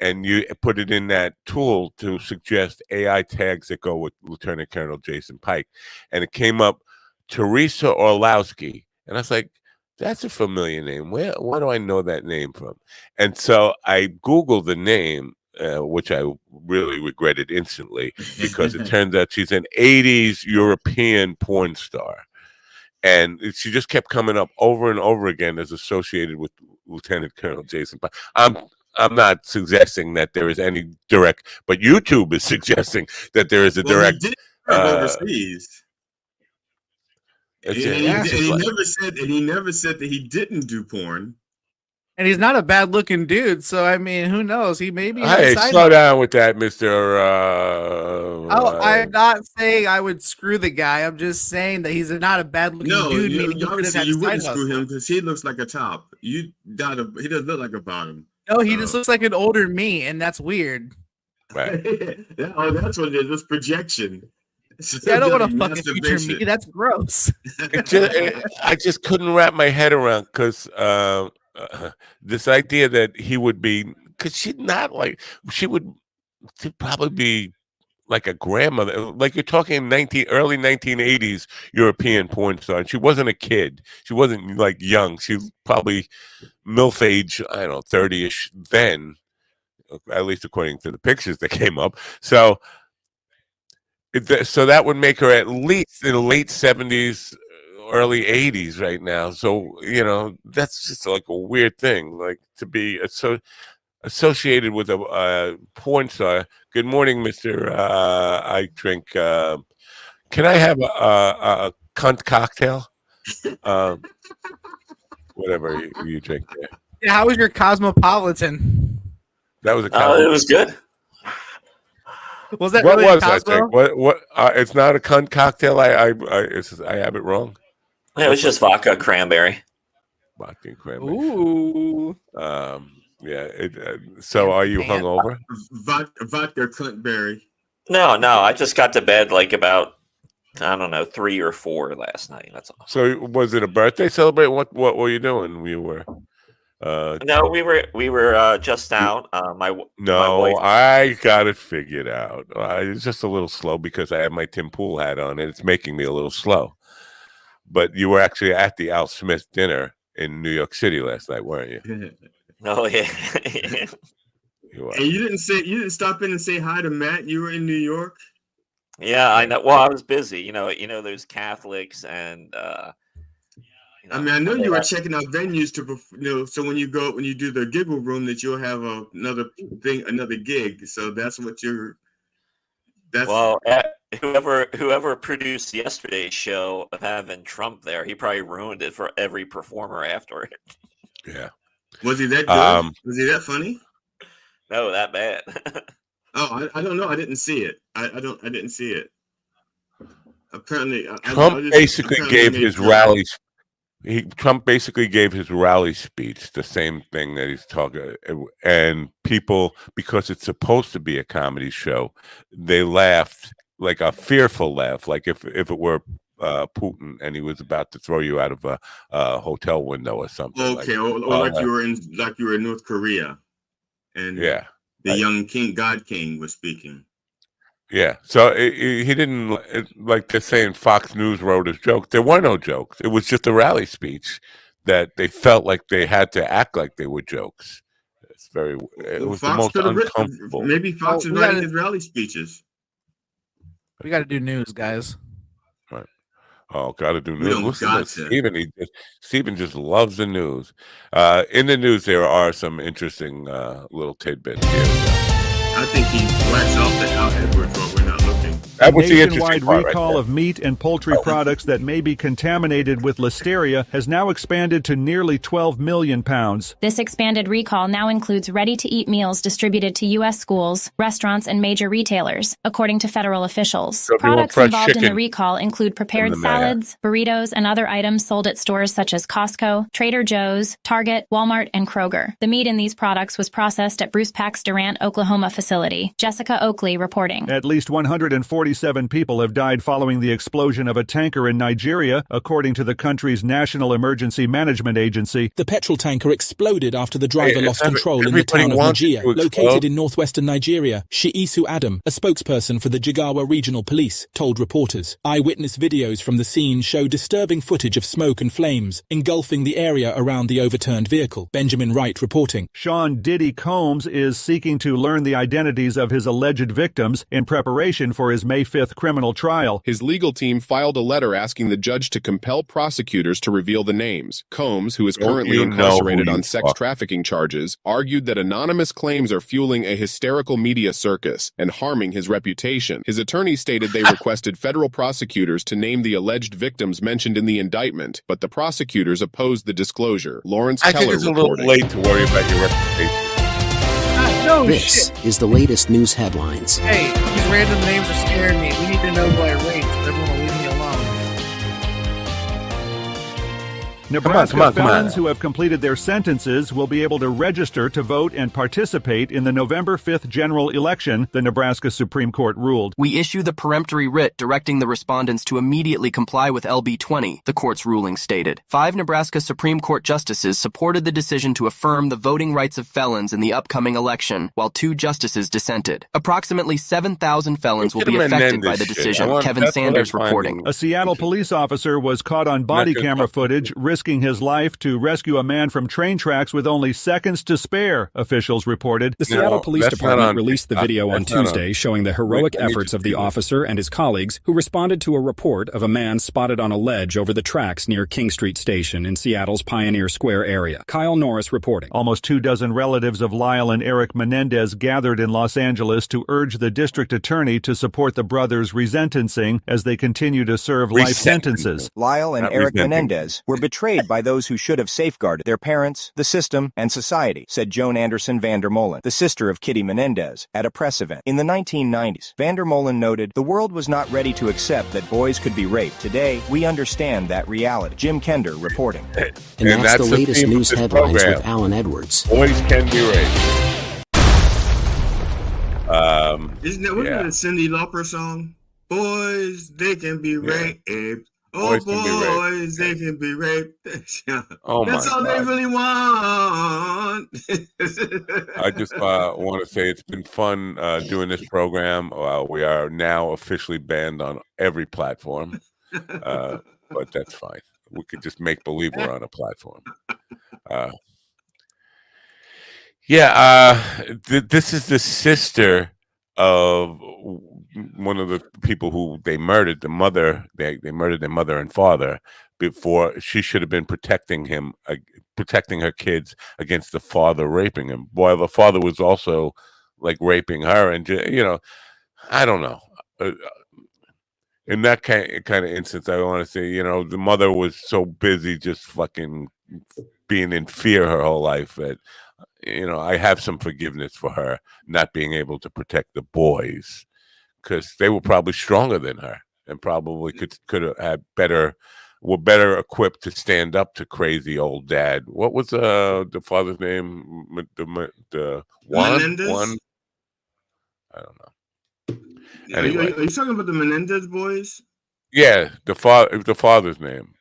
and you put it in that tool to suggest AI tags that go with Lieutenant Colonel Jason Pike, and it came up Teresa Orlowski, and I was like, that's a familiar name. Where do I know that name from? And so I Googled the name, which I really regretted instantly, because it turns out she's an 80s European porn star. And she just kept coming up over and over again as associated with Lieutenant Colonel Jason Pike. I'm not suggesting that there is any direct, but YouTube is suggesting that there is a direct. He did overseas. And he never said that he didn't do porn. And he's not a bad-looking dude, so I mean, who knows? He maybe. Hey, slow down with that, Mister. I'm not saying I would screw the guy. I'm just saying that he's not a bad-looking dude. You wouldn't screw him because he looks like a top. He doesn't look like a bottom. No, he just looks like an older me, and that's weird. Right. That's what it is. It's projection. I don't want to fucking future me. That's gross. I just couldn't wrap my head around because this idea that he would be, because she'd probably be like a grandmother, like you're talking early 1980s European porn star. And she wasn't a kid. She wasn't like young. She was probably MILF age, I don't know, 30-ish then, at least according to the pictures that came up. So that would make her at least in the late 70s, early 80s right now. So, that's just like a weird thing, like to be associated with a porn star. Good morning, Mr. I drink. Can I have a cunt cocktail? Whatever you drink there. Yeah, how was your Cosmopolitan? That was a it was good. Was that what really was a Cosmo? What it's not a cunt cocktail. I have it wrong. Yeah, it was just vodka cranberry. Vodka and cranberry. Ooh. Yeah. So are you hungover? Vodka cranberry. No. I just got to bed like about 3 or 4 last night. That's all. So was it a birthday celebration? What were you doing? We were. No, we were just out. My wife. I got it figured out. It's just a little slow because I have my Tim Pool hat on, and it's making me a little slow. But you were actually at the Al Smith dinner in New York City last night, weren't you? Oh yeah. You and you didn't stop in and say hi to Matt. You were in New York. Yeah, I know. Well, I was busy. You know, there's Catholics and. I mean, I know you were checking out venues so when you do the giggle room, that you'll have another gig. So that's what you're. Well, whoever produced yesterday's show of having Trump there, he probably ruined it for every performer after it. Yeah. Was he that good? Was he that funny? No, that bad. Oh, I don't know. I didn't see it. I didn't see it. Apparently, Trump basically gave his rally. Trump basically gave his rally speech, the same thing that he's talking, and people, because it's supposed to be a comedy show, they laughed like a fearful laugh, like if it were Putin and he was about to throw you out of a hotel window or something. Okay, like you were in North Korea, and the young God King was speaking. Yeah, so he didn't, like they're saying Fox News wrote his jokes. There were no jokes. It was just a rally speech that they felt like they had to act like they were jokes. It was the most uncomfortable. Maybe Fox is writing his rally speeches. We got to do news, guys. Right. Oh, got to do news. Listen to Stephen. Stephen just loves the news. In the news, there are some interesting little tidbits here. I think he waxed off the Al Edwards, but we're not looking. A was the interesting nationwide part right recall there. of meat and poultry products that may be contaminated with listeria has now expanded to nearly 12 million pounds. This expanded recall now includes ready-to-eat meals distributed to U.S. schools, restaurants, and major retailers, according to federal officials. So if you want Products fresh involved in the chicken recall include prepared in the matter. salads, burritos, and other items sold at stores such as Costco, Trader Joe's, Target, Walmart, and Kroger. The meat in these products was processed at Bruce Pack's Durant, Oklahoma facility. Jessica Oakley reporting. At least 147 people have died following the explosion of a tanker in Nigeria, according to the country's National Emergency Management Agency. The petrol tanker exploded after the driver lost control in the town of wants Majia, it to explode. located in northwestern Nigeria. Shiisu Adam, a spokesperson for the Jigawa Regional Police, told reporters. Eyewitness videos from the scene show disturbing footage of smoke and flames engulfing the area around the overturned vehicle. Benjamin Wright reporting. Sean Diddy Combs is seeking to learn the identities of his alleged victims in preparation for his May 5th criminal trial. His legal team filed a letter asking the judge to compel prosecutors to reveal the names. Combs, who is currently incarcerated on sex trafficking charges, argued that anonymous claims are fueling a hysterical media circus and harming his reputation. His attorney stated they requested federal prosecutors to name the alleged victims mentioned in the indictment, but the prosecutors opposed the disclosure. Lawrence Keller think it's a little late to worry about your reputation. This is the latest news headlines. Hey, these random names are scaring me. We need to know by range. Everyone will leave me alone. Nebraska felons who have completed their sentences will be able to register to vote and participate in the November 5th general election, the Nebraska Supreme Court ruled. We issue the peremptory writ directing the respondents to immediately comply with LB 20, the court's ruling stated. 5 Nebraska Supreme Court justices supported the decision to affirm the voting rights of felons in the upcoming election, while 2 justices dissented. Approximately 7,000 felons will be affected by the decision, Kevin Sanders reporting. A Seattle police officer was caught on body camera footage risking his life to rescue a man from train tracks with only seconds to spare, officials reported. The Seattle Police Department released the video on Tuesday showing the heroic efforts of the officer and his colleagues who responded to a report of a man spotted on a ledge over the tracks near King Street Station in Seattle's Pioneer Square area. Kyle Norris reporting. Almost 24 relatives of Lyle and Eric Menendez gathered in Los Angeles to urge the district attorney to support the brothers' resentencing as they continue to serve life sentences. Lyle and Eric Menendez were betrayed by those who should have safeguarded their parents, the system, and society, said Joan Anderson Vandermolen, the sister of Kitty Menendez, at a press event. In the 1990s, Vandermolen noted, "The world was not ready to accept that boys could be raped. Today, we understand that reality." Jim Kender reporting. And that's the latest news headlines with Alan Edwards. Boys can be raped. Isn't that wasn't that a Cyndi Lauper song? Boys, they can be raped. Oh, boys, they can be raped. Oh, that's all they really want. I just want to say it's been fun doing this program. We are now officially banned on every platform, but that's fine. We could just make believe we're on a platform. This is the sister of one of the people who they murdered. The mother, they murdered their mother and father before. She should have been protecting her kids against the father raping him. Boy, the father was also like raping her, and I don't know. In that kind of instance, I want to say, the mother was so busy just fucking being in fear her whole life that, I have some forgiveness for her not being able to protect the boys, because they were probably stronger than her and probably could have had were better equipped to stand up to crazy old dad. What was the father's name? The Juan? I don't know. Anyway. Are you talking about the Menendez boys? Yeah, the father's name.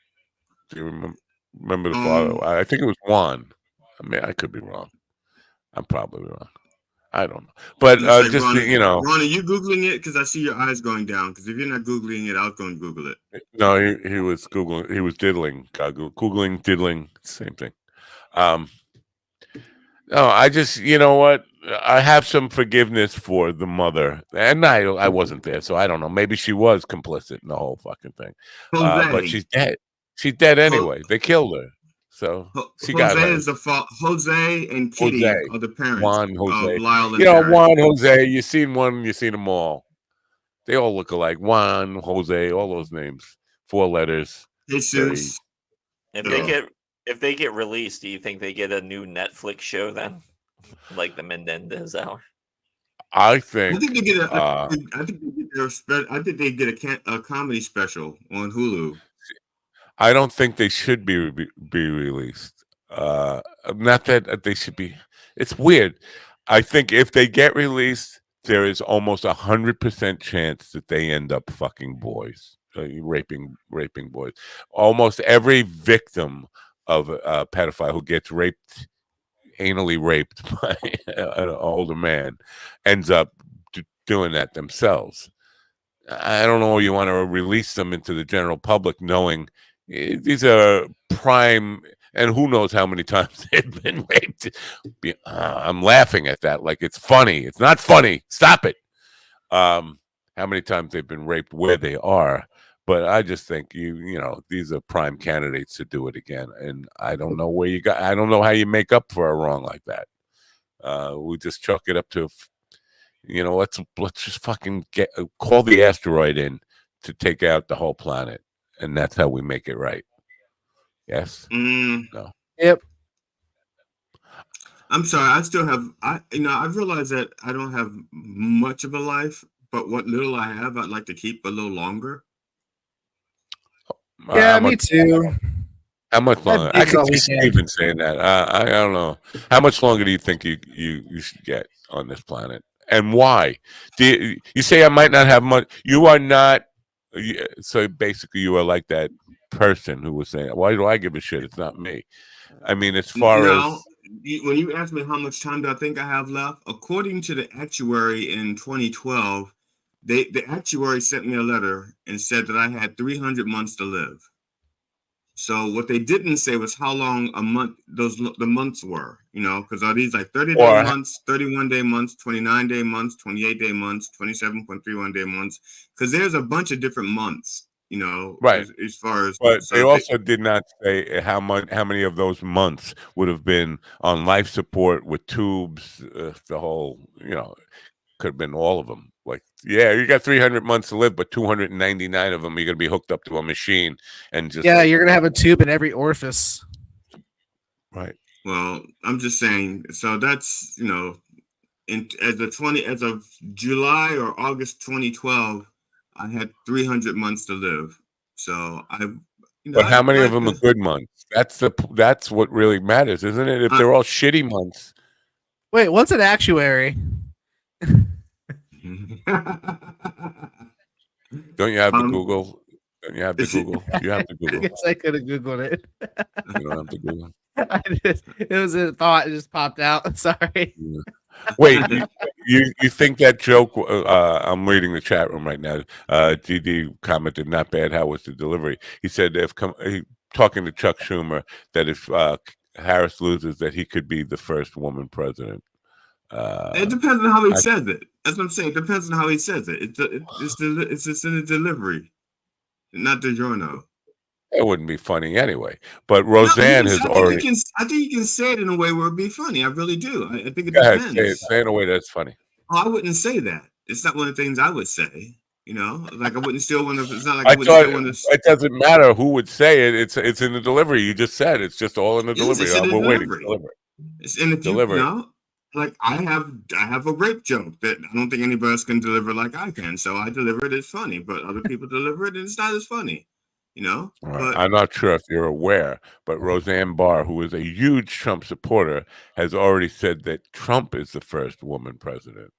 Do you remember the father? I think it was Juan. I mean, I could be wrong. I'm probably wrong. I don't know. But just Ron, Ron, are you Googling it? Because I see your eyes going down. Because if you're not Googling it, I'll go and Google it. No, he was Googling. He was diddling. Googling, diddling, same thing. No, I just, what? I have some forgiveness for the mother. And I wasn't there, so I don't know. Maybe she was complicit in the whole fucking thing. But she's dead. She's dead anyway. They killed her. So she got Jose is the Jose and Kitty are the parents. Juan Jose. Of Lyle and Eric. Juan Jose. You seen one, you seen them all. They all look alike. Juan, Jose, all those names. 4 letters. Jesus. If they get released, do you think they get a new Netflix show then, like the Menendez Hour? I think they get I think they get a comedy special on Hulu. I don't think they should be released. Not that they should be. It's weird. I think if they get released, there is almost 100% chance that they end up fucking boys, raping boys. Almost every victim of a pedophile who gets raped, anally raped by an older man, ends up doing that themselves. I don't know. You want to release them into the general public, knowing these are prime, and who knows how many times they've been raped. I'm laughing at that like it's funny. It's not funny. Stop it. How many times they've been raped where they are. But I just think you know, these are prime candidates to do it again. And I don't know where I don't know how you make up for a wrong like that. We just chalk it up to, you know, let's just fucking call the asteroid in to take out the whole planet. And that's how we make it right. Yes? No. Yep. I'm sorry. I still have. I've realized that I don't have much of a life, but what little I have, I'd like to keep a little longer. Yeah, me too. How much longer? I can see Steven saying that. I don't know. How much longer do you think you should get on this planet, and why? You say I might not have much? You are not. So basically, you are like that person who was saying, "Why do I give a shit? It's not me." I mean, as far as when you ask me how much time do I think I have left, according to the actuary in 2012, the actuary sent me a letter and said that I had 300 months to live. So what they didn't say was how long a month the months were, you know, because are these like 30-day months, 31-day months, 29-day months, 28-day months, 27.31-day months? Because there's a bunch of different months, you know, right. As far as, but they also did not say how many of those months would have been on life support with tubes. The whole, you know, could have been all of them. Like, yeah, you got 300 months to live, but 299 of them you're gonna be hooked up to a machine and just you're gonna have a tube in every orifice. Right. Well, I'm just saying. So that's, you know, as of July or August 2012, I had 300 months to live. So but how many of them are good months? That's what really matters, isn't it? If they're all shitty months. Wait, what's an actuary? Don't you have the Google? Don't you have the Google? You have the Google. I guess I could have Googled it. You don't have to Google. It was a thought. It just popped out. Sorry. Yeah. Wait, you think that joke? I'm reading the chat room right now. GD commented, "Not bad. How was the delivery?" He said, talking to Chuck Schumer, that if Harris loses, that he could be the first woman president. It depends on how he says it. That's what I'm saying. It depends on how he says it. It's just in the delivery, not the journal. It wouldn't be funny anyway. But Roseanne has already. I think you can say it in a way where it'd be funny. I really do. I think it depends. Say it in a way that's funny. Oh, I wouldn't say that. It's not one of the things I would say. You know, like I wouldn't steal one of. It's not like I wouldn't steal one of. It doesn't matter who would say it. It's in the delivery. You just said it's just all in the delivery. We're waiting for delivery. It's in the delivery. Like I have a rape joke that I don't think anybody else can deliver like I can. So I deliver it as funny, but other people deliver it and it's not as funny. You know, right. I'm not sure if you're aware, but Roseanne Barr, who is a huge Trump supporter, has already said that Trump is the first woman president.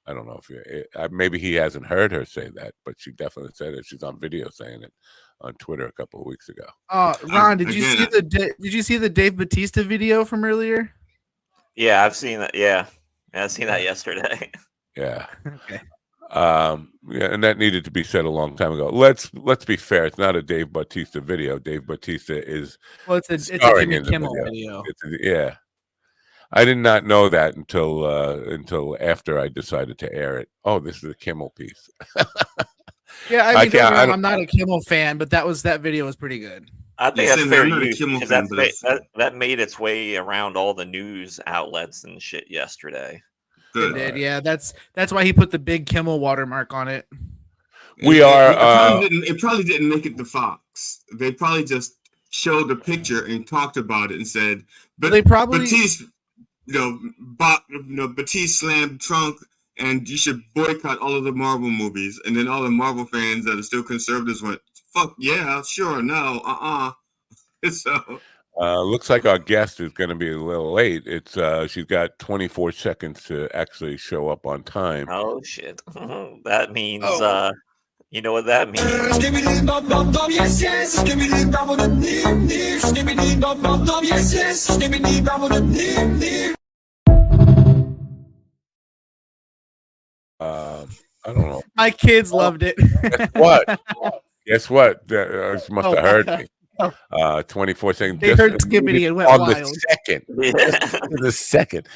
I don't know if maybe he hasn't heard her say that, but she definitely said it. She's on video saying it on Twitter a couple of weeks ago. Ron, did you see the Dave Bautista video from earlier? Yeah, I've seen that. Yeah, I've seen that yesterday. Yeah. Okay. Yeah, and that needed to be said a long time ago. Let's be fair. It's not a Dave Bautista video. Dave Bautista is it's a Jimmy Kimmel video. Yeah, I did not know that until after I decided to air it. Oh, this is a Kimmel piece. Yeah, I mean, I'm not a Kimmel fan, but that video was pretty good. I think that's fair use because that made its way around all the news outlets and shit yesterday. Good. It did, yeah. That's why he put the big Kimmel watermark on it. We are. It probably didn't make it to Fox. They probably just showed the picture and talked about it and said, "But they probably Batiste, Batiste slammed Trump, and you should boycott all of the Marvel movies." And then all the Marvel fans that are still conservatives went, "Fuck yeah, sure, no, So. Looks like our guest is going to be a little late. It's she's got 24 seconds to actually show up on time. Oh shit! That means you know what that means. I don't know. My kids loved it. Guess what? Guess what? She must have heard me. 24 seconds. They heard Skibbity and went on wild. the second. The second.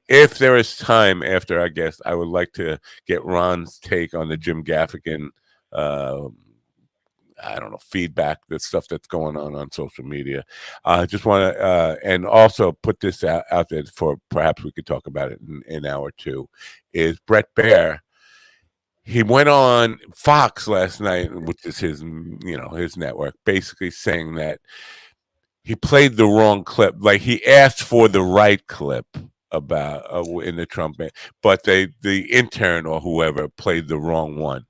If there is time after our guest, I would like to get Ron's take on the Jim Gaffigan I don't know, feedback, the stuff that's going on social media. I just want to, and also put this out there for perhaps we could talk about it in hour two, is Brett Baer. He went on Fox last night, which is his network, basically saying that he played the wrong clip. Like he asked for the right clip about in the Trump, but the intern or whoever played the wrong one.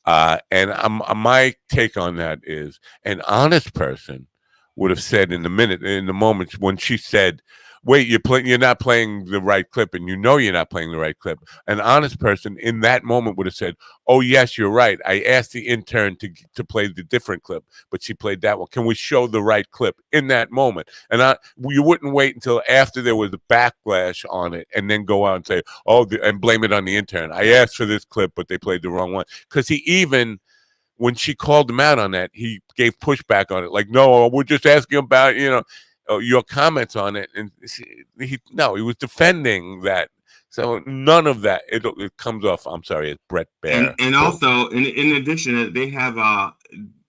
And my take on that is an honest person would have said in the moment when she said, wait, you're not playing the right clip, and you're not playing the right clip. An honest person in that moment would have said, oh, yes, you're right. I asked the intern to play the different clip, but she played that one. Can we show the right clip in that moment? And you wouldn't wait until after there was a backlash on it and then go out and say, and blame it on the intern. I asked for this clip, but they played the wrong one. Because when she called him out on that, he gave pushback on it. Like, no, we're just asking about, your comments on it. And he was defending that. So none of that, it comes off, I'm sorry, it's Brett Baer. And also, in addition, they have,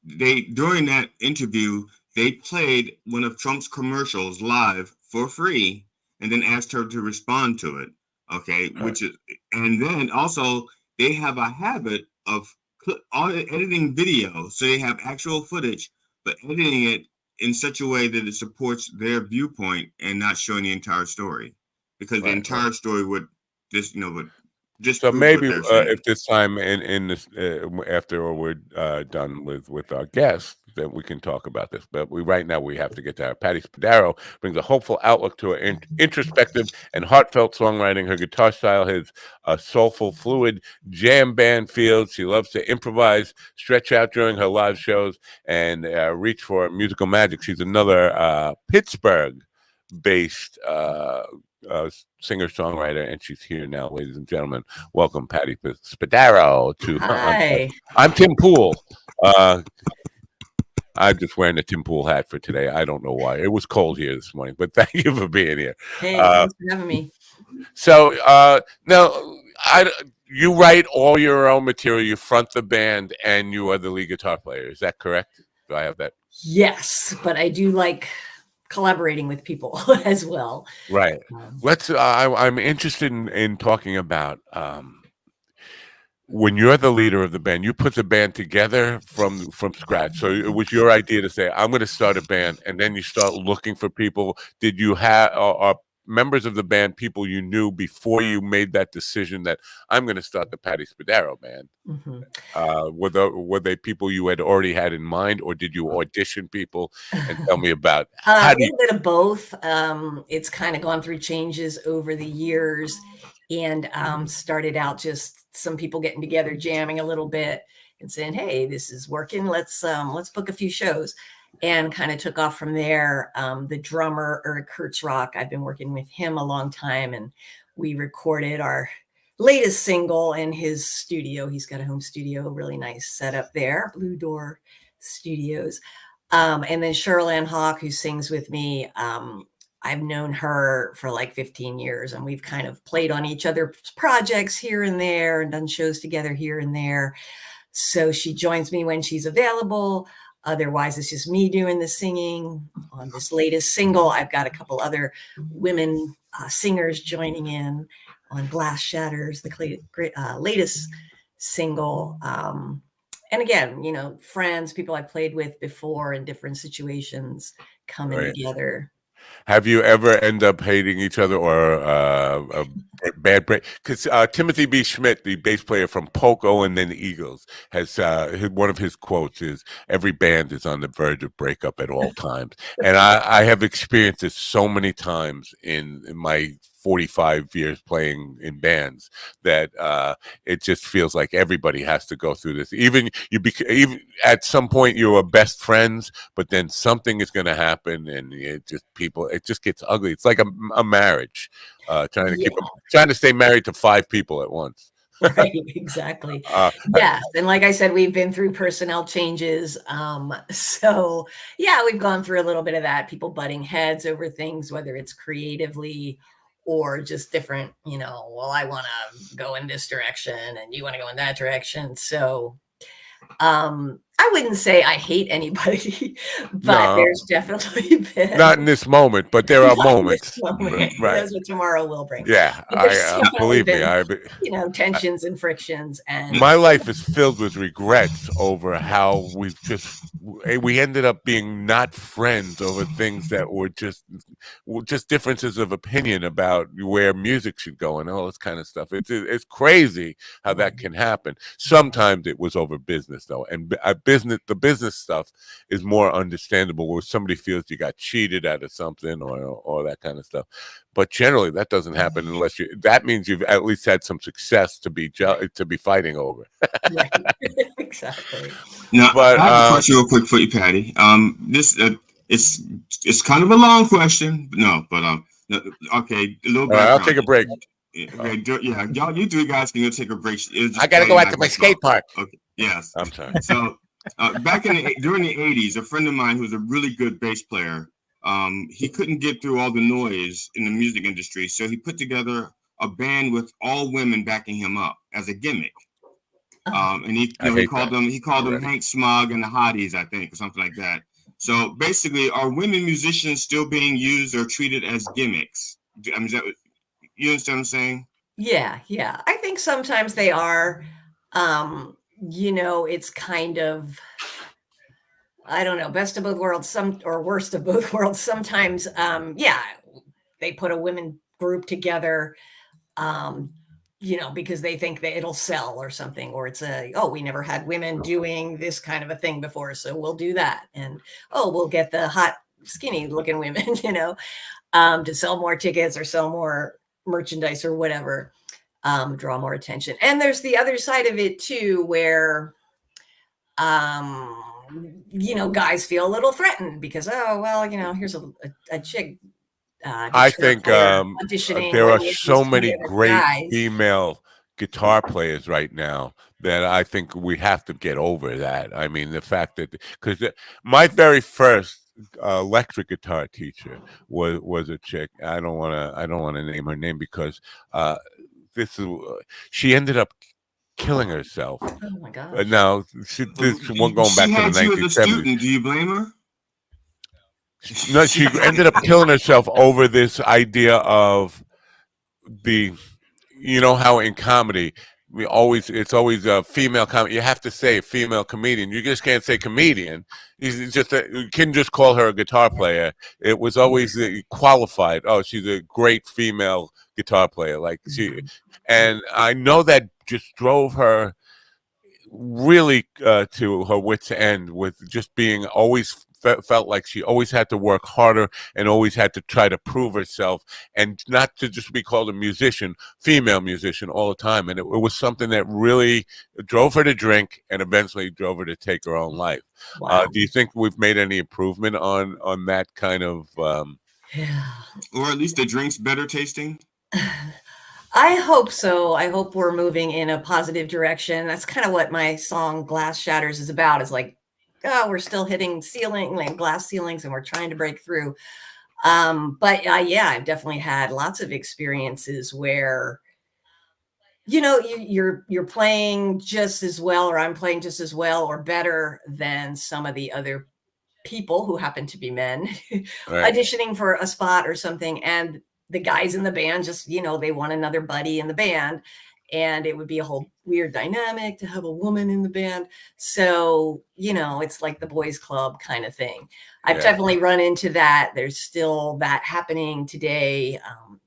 during that interview, they played one of Trump's commercials live for free and then asked her to respond to it. Okay. And then also they have a habit of editing video. So they have actual footage, but editing it in such a way that it supports their viewpoint and not showing the entire story, because the entire story would just, so maybe if this time in this after we're done with our guests, then we can talk about this. But right now we have to get to her. Patti Spadaro brings a hopeful outlook to her introspective and heartfelt songwriting. Her guitar style has a soulful, fluid jam band feel. She loves to improvise, stretch out during her live shows, and reach for musical magic. She's another Pittsburgh-based singer-songwriter, and she's here now, ladies and gentlemen. Welcome, Patti Spadaro. Hi. I'm Tim Pool. I'm just wearing a Tim Pool hat for today. I don't know why. It was cold here this morning, but thank you for being here. Hey, thanks for having me. So now, you write all your own material, you front the band, and you are the lead guitar player. Is that correct? Do I have that? Yes, but I do like collaborating with people as well. Right. I'm interested in talking about when you're the leader of the band, you put the band together from scratch. So it was your idea to say, I'm going to start a band, and then you start looking for people. Did you have are members of the band people you knew before you made that decision that I'm going to start the Patti Spadaro band? Mm-hmm. Were they people you had already had in mind, or did you audition people? And tell me about a little bit of both. It's kind of gone through changes over the years, and started out just some people getting together, jamming a little bit, and saying, "Hey, this is working. Let's book a few shows." And kind of took off from there. The drummer, Eric Kurtzrock, I've been working with him a long time, and we recorded our latest single in his studio. He's got a home studio, really nice setup there, Blue Door Studios. And then Cheryl Ann Hawk, who sings with me, I've known her for like 15 years, and we've kind of played on each other's projects here and there and done shows together here and there. So she joins me when she's available. Otherwise, it's just me doing the singing on this latest single. I've got a couple other women singers joining in on Glass Shatters, the latest single. And again, you know, friends, people I've played with before in different situations coming together. Have you ever end up hating each other or a bad break? Because Timothy B. Schmidt, the bass player from Poco and then the Eagles, has one of his quotes is, "Every band is on the verge of breakup at all times." And I have experienced this so many times in my 45 years playing in bands that it just feels like everybody has to go through this. Even at some point you are best friends, but then something is going to happen, and it just gets ugly. It's like a marriage, trying to stay married to 5 people at once. Right, exactly. Yes, and like I said, we've been through personnel changes. So yeah, we've gone through a little bit of that. People butting heads over things, whether it's creatively or just different, you know, well, I want to go in this direction and you want to go in that direction. So I wouldn't say I hate anybody, but there's definitely been not in this moment, but there are moments. Right. Who knows what tomorrow will bring? Yeah, believe me, you know, tensions and frictions, and my life is filled with regrets over how we ended up being not friends over things that were just differences of opinion about where music should go and all this kind of stuff. It's crazy how that can happen. Sometimes it was over business though, and the business stuff is more understandable where somebody feels you got cheated out of something or that kind of stuff. But generally, that doesn't happen unless that means you've at least had some success to be fighting over. Right. Exactly. Now, I have a question real quick for you, Patty. This it's kind of a long question. Okay, a little background. I'll take a break. Okay, y'all, you 2 guys can go take a break. I gotta go out to my skate park. Okay, yes. I'm sorry. So, during the 80s, a friend of mine who was a really good bass player, he couldn't get through all the noise in the music industry, so he put together a band with all women backing him up as a gimmick. And he called them Hank Smog and the Hotties, I think, or something like that. So basically, are women musicians still being used or treated as gimmicks? I mean, you understand what I'm saying? Yeah. I think sometimes they are. You know, it's kind of, I don't know, best of both worlds, or worst of both worlds. Sometimes, they put a women group together, you know, because they think that it'll sell or something, or it's we never had women doing this kind of a thing before, so we'll do that. And, we'll get the hot, skinny looking women, you know, to sell more tickets or sell more merchandise or whatever, draw more attention. And there's the other side of it too, where, you know, guys feel a little threatened because, you know, here's a chick. I think there are so many great female guitar players right now that I think we have to get over that. I mean, the fact that because my very first electric guitar teacher was a chick. I don't want to name her name because she ended up killing herself. Oh my gosh! Now this one going back to the 1970s. Do you blame her? No, she ended up killing herself over this idea of you know how in comedy it's always a female comedy. You have to say female comedian. You just can't say comedian. You can just call her a guitar player. It was always qualified. Oh, she's a great female guitar player. And I know that just drove her really to her wit's end with just being always felt like she always had to work harder and always had to try to prove herself and not to just be called a female musician all the time. And it was something that really drove her to drink and eventually drove her to take her own life. Wow. Do you think we've made any improvement on that kind of or at least the drinks better tasting? I hope so. I hope we're moving in a positive direction. That's kind of what my song Glass Shatters is about. Is like, we're still hitting glass ceilings and we're trying to break through. But I've definitely had lots of experiences where, you know, you're playing just as well, or I'm playing just as well or better than some of the other people who happen to be men auditioning for a spot or something. And the guys in the band just, you know, they want another buddy in the band. and it would be a whole weird dynamic to have a woman in the band. So, you know, it's like the boys club kind of thing. I've definitely run into that. There's still that happening today.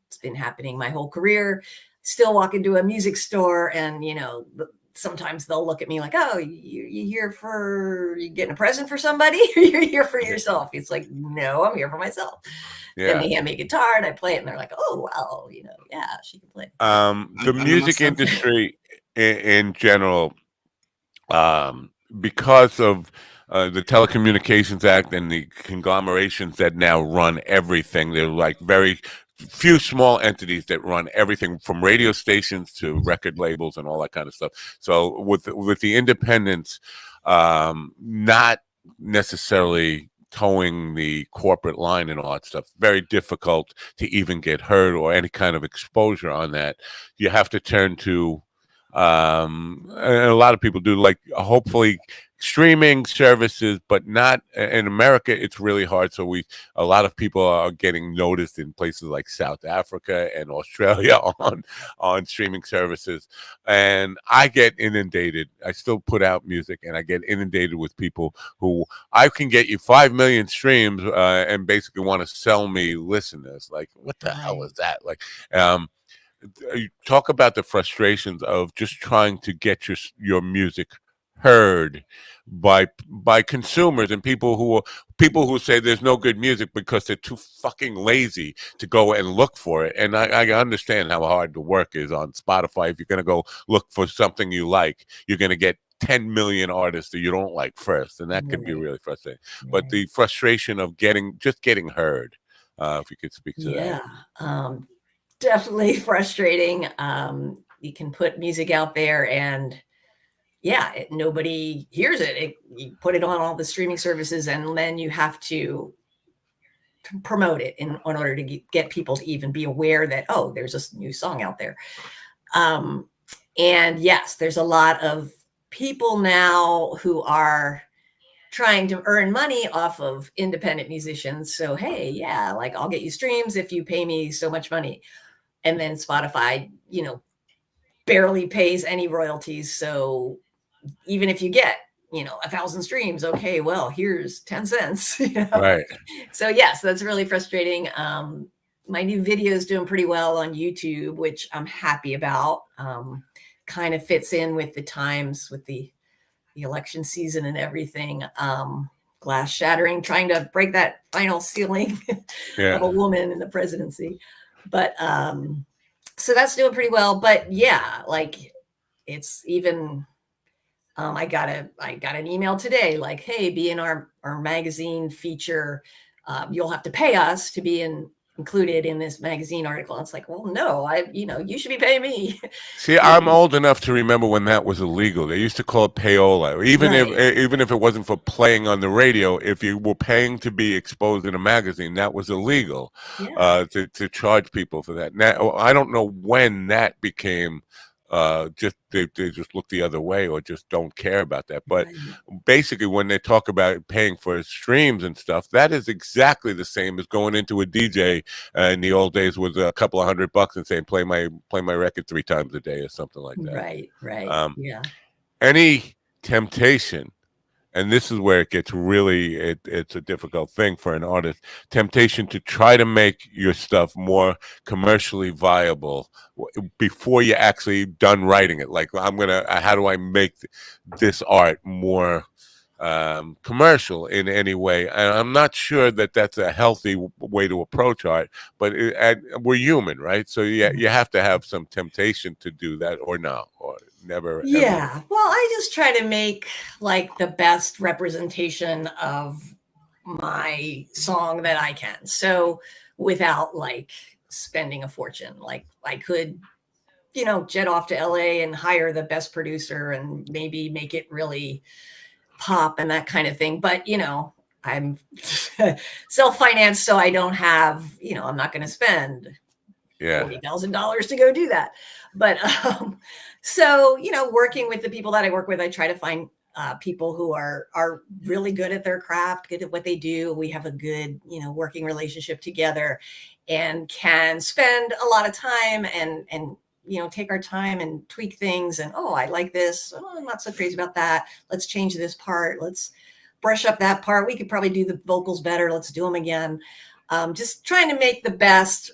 It's been happening my whole career. Still walk into a music store and, you know, sometimes they'll look at me like, oh, you here for, you getting a present for somebody? You're here for yourself. It's like, no, I'm here for myself. Then they hand me a guitar and I play it and they're like, oh, well, you know, yeah, she can play. The music industry in general, because of the Telecommunications Act and the conglomerations that now run everything, they're like very few small entities that run everything from radio stations to record labels and all that kind of stuff. So with the independents, not necessarily towing the corporate line and all that stuff, very difficult to even get heard or any kind of exposure on that. You have to turn to and a lot of people do, like, hopefully streaming services, but not in America. It's really hard. So a lot of people are getting noticed in places like South Africa and Australia on streaming services. And I get inundated. I still put out music and I get inundated with people who I can get you 5 million streams and basically want to sell me listeners. Like, what the hell is that? Like, you talk about the frustrations of just trying to get your music heard by consumers and people who say there's no good music because they're too fucking lazy to go and look for it. And I understand how hard the work is on Spotify. If you're going to go look for something you like, you're going to get 10 million artists that you don't like first, and that can be really frustrating. But the frustration of getting heard, if you could speak to that. Definitely frustrating. You can put music out there and nobody hears it. You put it on all the streaming services and then you have to promote it in order to get people to even be aware that, oh, there's a new song out there. And yes, there's a lot of people now who are trying to earn money off of independent musicians. So, hey, yeah, like I'll get you streams if you pay me so much money. And then Spotify, you know, barely pays any royalties. So even if you get, you know, 1,000 streams, okay, well, here's 10 cents. You know? Right. So yes, that's really frustrating. My new video is doing pretty well on YouTube, which I'm happy about. Kind of fits in with the times, with the election season and everything. Glass shattering, trying to break that final ceiling of a woman in the presidency. But so that's doing pretty well. But yeah, like it's even I got an email today like, hey, be in our magazine feature. You'll have to pay us to be included in this magazine article. And it's like, well, no, you should be paying me. See, I'm old enough to remember when that was illegal. They used to call it payola. Even if it wasn't for playing on the radio, if you were paying to be exposed in a magazine, that was illegal. To charge people for that. Now, I don't know when that became they just look the other way or just don't care about that. But basically, when they talk about paying for streams and stuff, that is exactly the same as going into a DJ in the old days with a couple of $100 and saying play my record 3 times a day or something like that. Right. Yeah. Any temptation, and this is where it gets really it's a difficult thing for an artist, temptation to try to make your stuff more commercially viable before you're actually done writing it. Like, how do I make this art more commercial in any way? And I'm not sure that that's a healthy way to approach art, but we're human, right? So you have to have some temptation to do that, or no, or never. Yeah. Ever. Well, I just try to make like the best representation of my song that I can. So without like spending a fortune, like I could, you know, jet off to LA and hire the best producer and maybe make it really pop and that kind of thing. But, you know, I'm self-financed, so I don't have, you know, I'm not going to spend $40,000 to go do that. But so, you know, working with the people that I work with, I try to find people who are really good at their craft, good at what they do. We have a good, you know, working relationship together and can spend a lot of time and take our time and tweak things. And, oh, I like this. Oh, I'm not so crazy about that. Let's change this part. Let's brush up that part. We could probably do the vocals better. Let's do them again. Just trying to make the best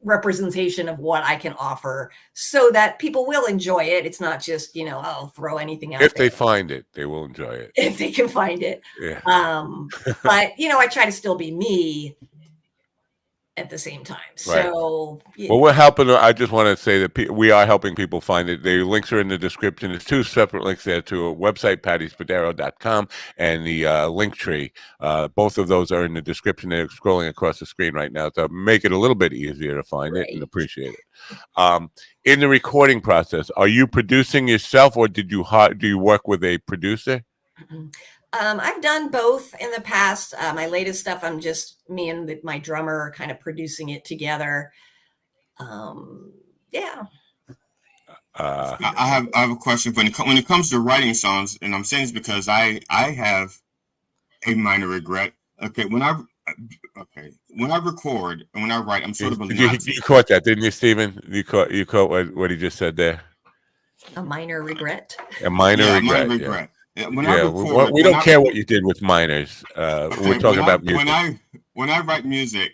representation of what I can offer so that people will enjoy it. It's not just, I'll throw anything out If there. they find it, they will enjoy it. If they can find it. Yeah. But, I try to still be me at the same time. So, well, we're helping. I just want to say that we are helping people find it. The links are in the description. There's 2 separate links there to a website, pattyspadero.com, and the link tree. Both of those are in the description. They're scrolling across the screen right now to make it a little bit easier to find it and appreciate it. In the recording process, are you producing yourself, or do you work with a producer? I've done both in the past. My latest stuff, I'm just me and my drummer kind of producing it together. Yeah. I have a question when it comes to writing songs, and I'm saying this because I have a minor regret. Okay, when I record and when I write, I'm sort of a Nazi. You caught that, didn't you, Stephen? You caught what he just said there. A minor regret. A minor regret. Yeah. When I record, we don't care what you did with minors. We're talking about music. When I write music,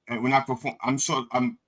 and when I perform,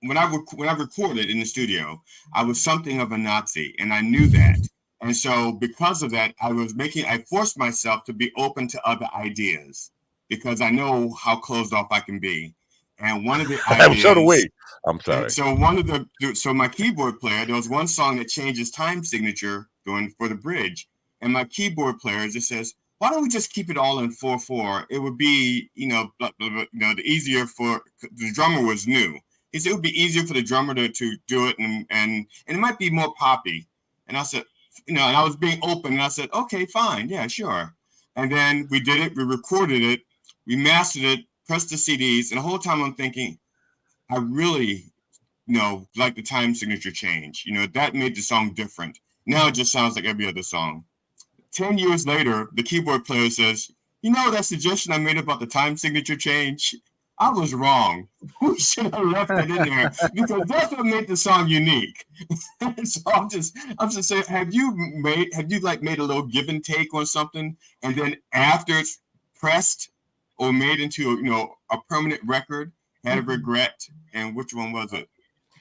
when I recorded in the studio, I was something of a Nazi, and I knew that. And so, because of that, I forced myself to be open to other ideas because I know how closed off I can be. And one of the ideas, so do we. I'm sorry. So my keyboard player, there was one song that changes time signature for the bridge. And my keyboard player just says, why don't we just keep it all in 4/4? It would be, the easier for the drummer was new. He said it would be easier for the drummer to do it and it might be more poppy. And I said, and I was being open and I said, okay, fine. Yeah, sure. And then we did it. We recorded it. We mastered it, pressed the CDs. And the whole time I'm thinking, I really, like the time signature change. That made the song different. Now it just sounds like every other song. 10 years later, the keyboard player says, that suggestion I made about the time signature change, I was wrong. We should have left it in there because that's what made the song unique. So I'm just saying, have you made a little give and take on something, and then after it's pressed or made into a permanent record, had a regret, and which one was it?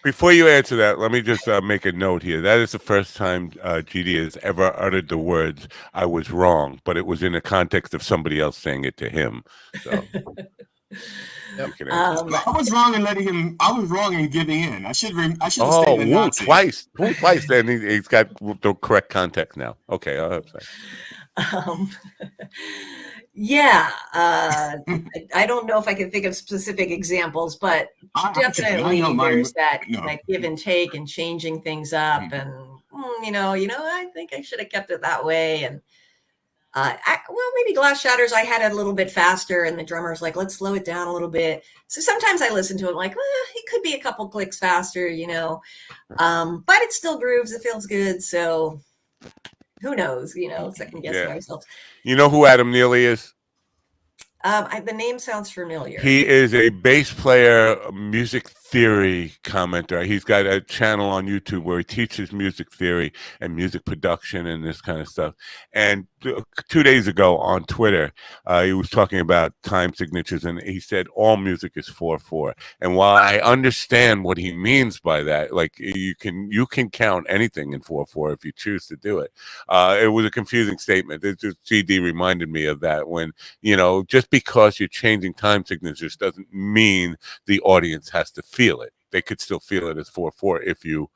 Before you answer that, let me just make a note here. That is the first time GD has ever uttered the words, I was wrong, but it was in the context of somebody else saying it to him. So I was wrong in I was wrong in giving in. I should have stayed in Nazi. Twice. Then he's got the correct context now. Okay, I'll have to say. Yeah, I don't know if I can think of specific examples, but definitely there's that give and take and changing things up, and I think I should have kept it that way. And maybe Glass Shatters I had it a little bit faster, and the drummer's like, let's slow it down a little bit. So sometimes I listen to it like, it could be a couple clicks faster, but it still grooves. It feels good, so. Who knows? Second guessing ourselves. You know who Adam Neely is? The name sounds familiar. He is a bass player, music theory commenter. He's got a channel on YouTube where he teaches music theory and music production and this kind of stuff. And 2 days ago on Twitter, he was talking about time signatures, and he said all music is 4/4. And while I understand what he means by that, like you can count anything in 4/4 if you choose to do it. It was a confusing statement. CD reminded me of that when, just because you're changing time signatures doesn't mean the audience has to feel it. They could still feel it as 4/4 if you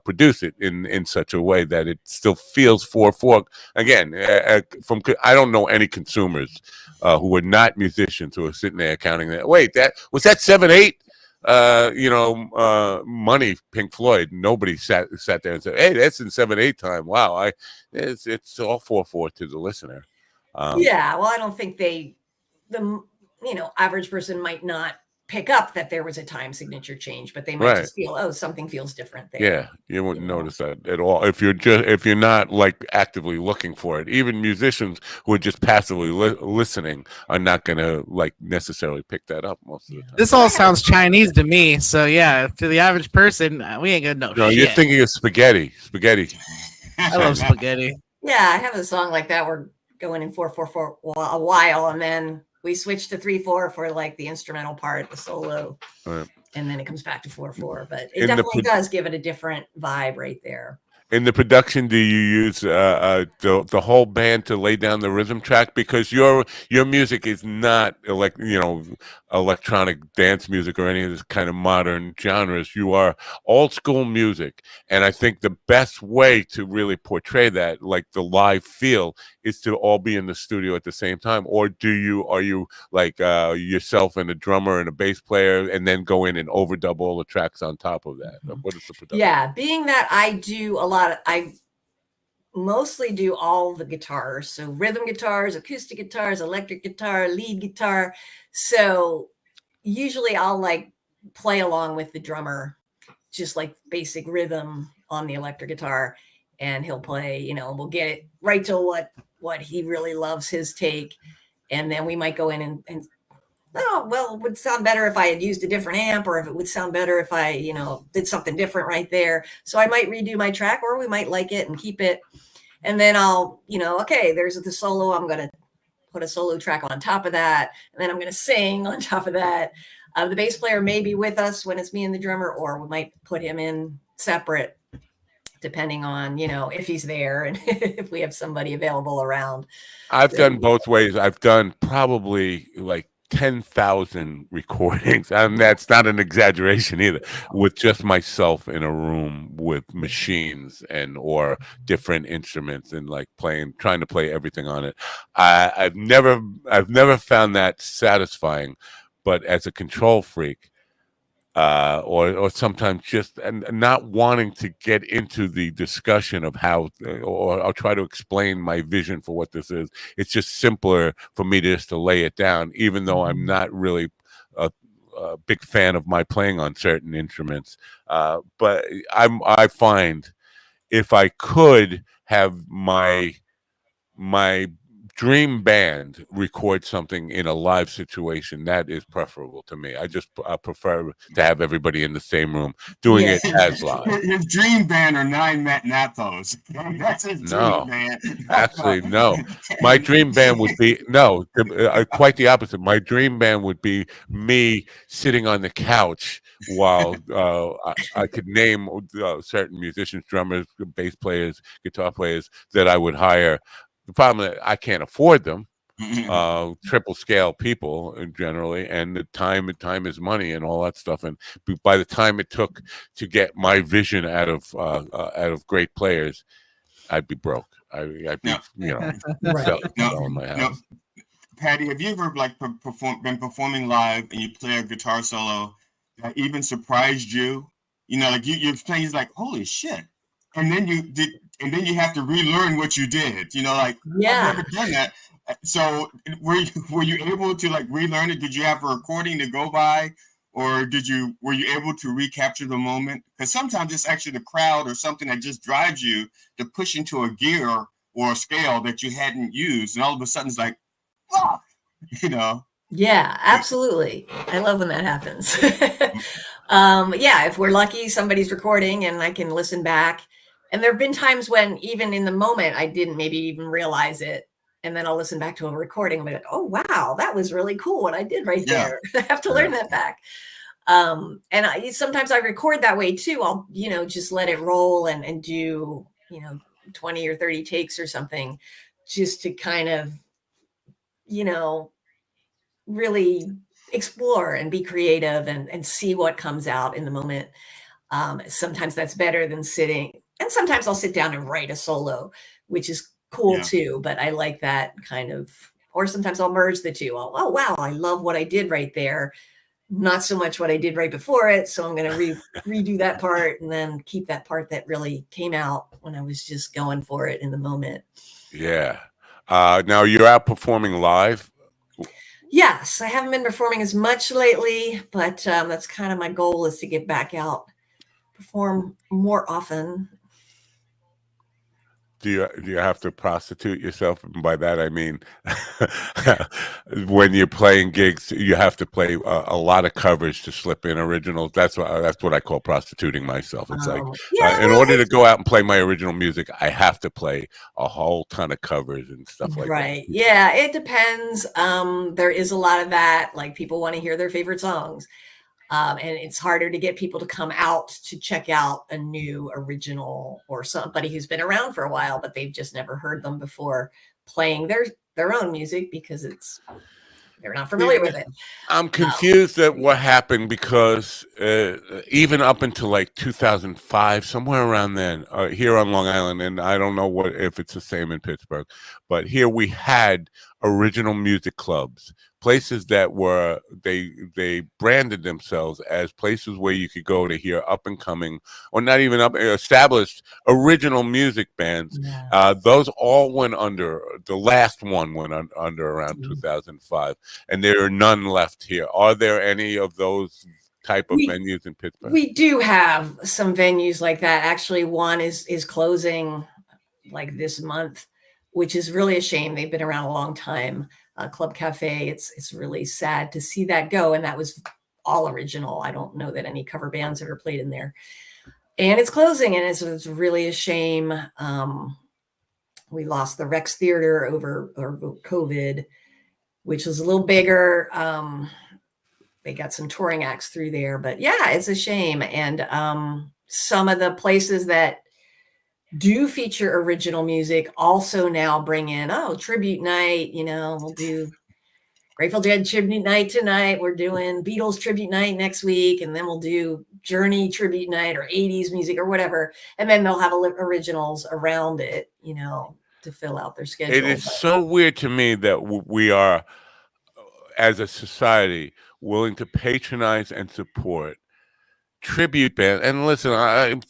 produce it in such a way that it still feels 4/4. Again, I don't know any consumers who are not musicians who are sitting there counting that. Wait, was that 7/8? Money, Pink Floyd. Nobody sat there and said, "Hey, that's in 7/8 time." Wow, it's all 4/4 to the listener. Yeah, well, I don't think the average person might not pick up that there was a time signature change, but they might Right. just feel, oh, something feels different there. Yeah, you wouldn't notice that at all if you're not like actively looking for it. Even musicians who are just passively listening are not going to like necessarily pick that up most of the time. This all sounds Chinese to me. So yeah, to the average person, we ain't gonna know No, shit. you're thinking of spaghetti. I love spaghetti. Yeah, I have a song like that. We're going in 4/4 for a while, and then we switch to 3/4 for like the instrumental part, the solo, Right. and then it comes back to 4/4. But it definitely does give it a different vibe right there. In the production, do you use the whole band to lay down the rhythm track? Because your music is not electronic dance music or any of this kind of modern genres. You are old school music, and I think the best way to really portray that, like the live feel, is to all be in the studio at the same time. Or are you like yourself and a drummer and a bass player, and then go in and overdub all the tracks on top of that? What is the production? Yeah, being that I do a lot. I mostly do all the guitars, so rhythm guitars, acoustic guitars, electric guitar, lead guitar. So usually I'll like play along with the drummer, just like basic rhythm on the electric guitar, and he'll play, we'll get it right to what he really loves, his take. And then we might go in and oh, well, it would sound better if I had used a different amp, or if it would sound better if I, did something different right there. So I might redo my track, or we might like it and keep it. And then I'll, okay, there's the solo. I'm going to put a solo track on top of that. And then I'm going to sing on top of that. The bass player may be with us when it's me and the drummer, or we might put him in separate, depending on, if he's there and if we have somebody available around. I've done both ways. I've done probably like 10,000 recordings, and that's not an exaggeration either, with just myself in a room with machines or different instruments, and like trying to play everything on it. I've never found that satisfying, but as a control freak, or sometimes just not wanting to get into the discussion of how, or I'll try to explain my vision for what this is. It's just simpler for me just to lay it down, even though I'm not really a big fan of my playing on certain instruments. But I find if I could have my dream band record something in a live situation, that is preferable to me. I just prefer to have everybody in the same room doing it as live. His dream band are 9 Matt Nathos. That's his dream band. Actually, no. My dream band would be quite the opposite. My dream band would be me sitting on the couch while I could name certain musicians, drummers, bass players, guitar players that I would hire. The problem is I can't afford them, triple scale people generally, and the time is money and all that stuff. And by the time it took to get my vision out of great players, I'd be broke. I'd be, selling my house. Patty, have you ever been performing live and you play a guitar solo that even surprised you? Like you're playing, he's like, holy shit. And then you have to relearn what you did, I've never done that. So were you able to like relearn it? Did you have a recording to go by, or were you able to recapture the moment? Because sometimes it's actually the crowd or something that just drives you to push into a gear or a scale that you hadn't used, and all of a sudden it's like, fuck, Yeah, absolutely. I love when that happens. If we're lucky, somebody's recording and I can listen back. And there have been times when even in the moment, I didn't maybe even realize it. And then I'll listen back to a recording and be like, oh, wow, that was really cool what I did right there. I have to learn that back. And sometimes I record that way too. I'll, just let it roll and do, 20 or 30 takes or something, just to kind of, really explore and be creative and see what comes out in the moment. Sometimes that's better than sitting. And sometimes I'll sit down and write a solo, which is cool too. But I like that kind of, or sometimes I'll merge the two. Oh, wow, I love what I did right there. Not so much what I did right before it. So I'm going to redo that part and then keep that part that really came out when I was just going for it in the moment. Yeah. Now you're out performing live. Yes, I haven't been performing as much lately, but that's kind of my goal, is to get back out, perform more often. Do you have to prostitute yourself? And by that I mean, when you're playing gigs, you have to play a lot of covers to slip in originals. That's what I call prostituting myself. It's like, in order to go out and play my original music, I have to play a whole ton of covers and stuff like that. Right. Yeah, it depends. There is a lot of that. Like, people want to hear their favorite songs. And it's harder to get people to come out to check out a new original, or somebody who's been around for a while, but they've just never heard them before, playing their own music, because they're not familiar with it. I'm confused at what happened, because even up until like 2005, somewhere around then, here on Long Island, and I don't know if it's the same in Pittsburgh, but here we had original music clubs, places that were, they branded themselves as places where you could go to hear up and coming, or not even established original music bands. Those all went under. The last one went under around 2005, and there are none left here. Are there any of those type of venues in Pittsburgh? We do have some venues like that. Actually, one is closing like this month, which is really a shame. They've been around a long time. Club Cafe. It's really sad to see that go. And that was all original. I don't know that any cover bands ever played in there. And it's closing, and it's really a shame. We lost the Rex Theater over COVID, which was a little bigger. They got some touring acts through there, but yeah, it's a shame. And some of the places that do feature original music also now bring in, tribute night, we'll do Grateful Dead tribute night tonight, we're doing Beatles tribute night next week, and then we'll do Journey tribute night, or 80s music, or whatever, and then they'll have originals around it, to fill out their schedule. It is so weird to me that we are, as a society, willing to patronize and support tribute band. And listen,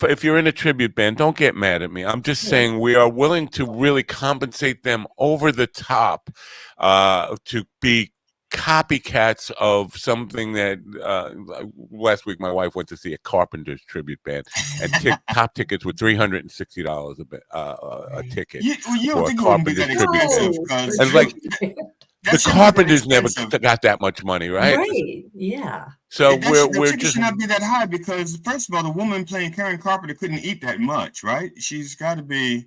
if you're in a tribute band, don't get mad at me. I'm just saying we are willing to really compensate them over the top to be copycats of something that last week my wife went to see a Carpenters tribute band, and top tickets were $360 a ticket for a Carpenters tribute band. And like, the Carpenters never got that much money, right? Right. Yeah. So the we're ticket just should not be that high, because first of all, the woman playing Karen Carpenter couldn't eat that much, right? She's got to be.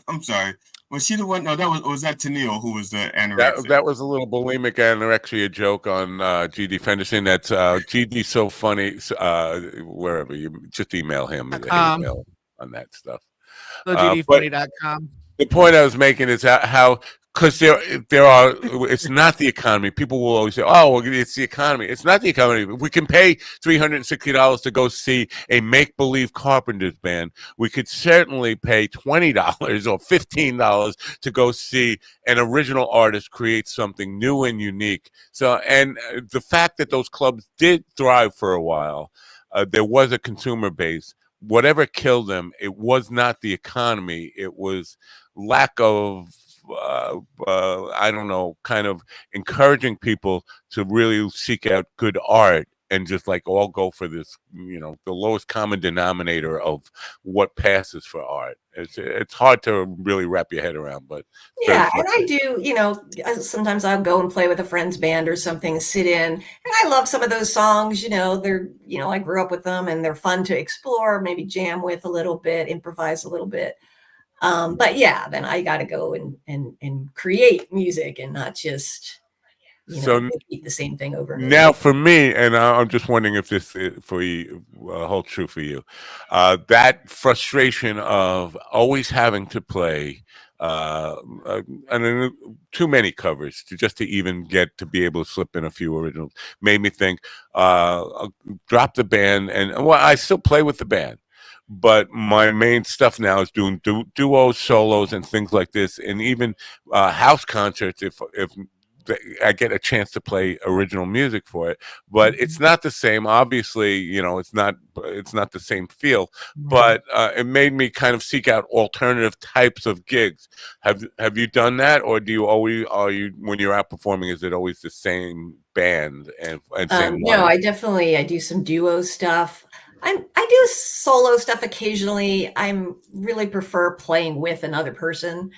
I'm sorry. Was she the one? No, was that Tennille who was the anorexic? That was a little bulimic anorexia joke on GD Fenderson. That's GD so funny. Wherever you just email him email on that stuff. So GDfunny.com. The point I was making is how. Because there are, it's not the economy. People will always say, "Oh, well, it's the economy." It's not the economy. We can pay $360 to go see a make-believe Carpenters band. We could certainly pay $20 or $15 to go see an original artist create something new and unique. So, and the fact that those clubs did thrive for a while, there was a consumer base. Whatever killed them, it was not the economy. It was lack of I don't know, kind of encouraging people to really seek out good art and just like all go for this, the lowest common denominator of what passes for art. It's hard to really wrap your head around, but yeah. And I do, sometimes I'll go and play with a friend's band or something, sit in, and I love some of those songs, they're, I grew up with them, and they're fun to explore, maybe jam with a little bit, improvise a little bit. But yeah, then I got to go and create music, and not just, repeat the same thing over and over. Now for me, and I'm just wondering if this for you holds true for you, that frustration of always having to play and too many covers to even get to be able to slip in a few originals made me think, drop the band, and well, I still play with the band. But my main stuff now is doing duos, solos, and things like this, and even house concerts. If I get a chance to play original music for it, but it's not the same. Obviously, you know, it's not the same feel, but it made me kind of seek out alternative types of gigs. Have you done that, or are you when you're out performing, is it always the same band and same No, line? I do some duo stuff. I do solo stuff occasionally. I'm really prefer playing with another person,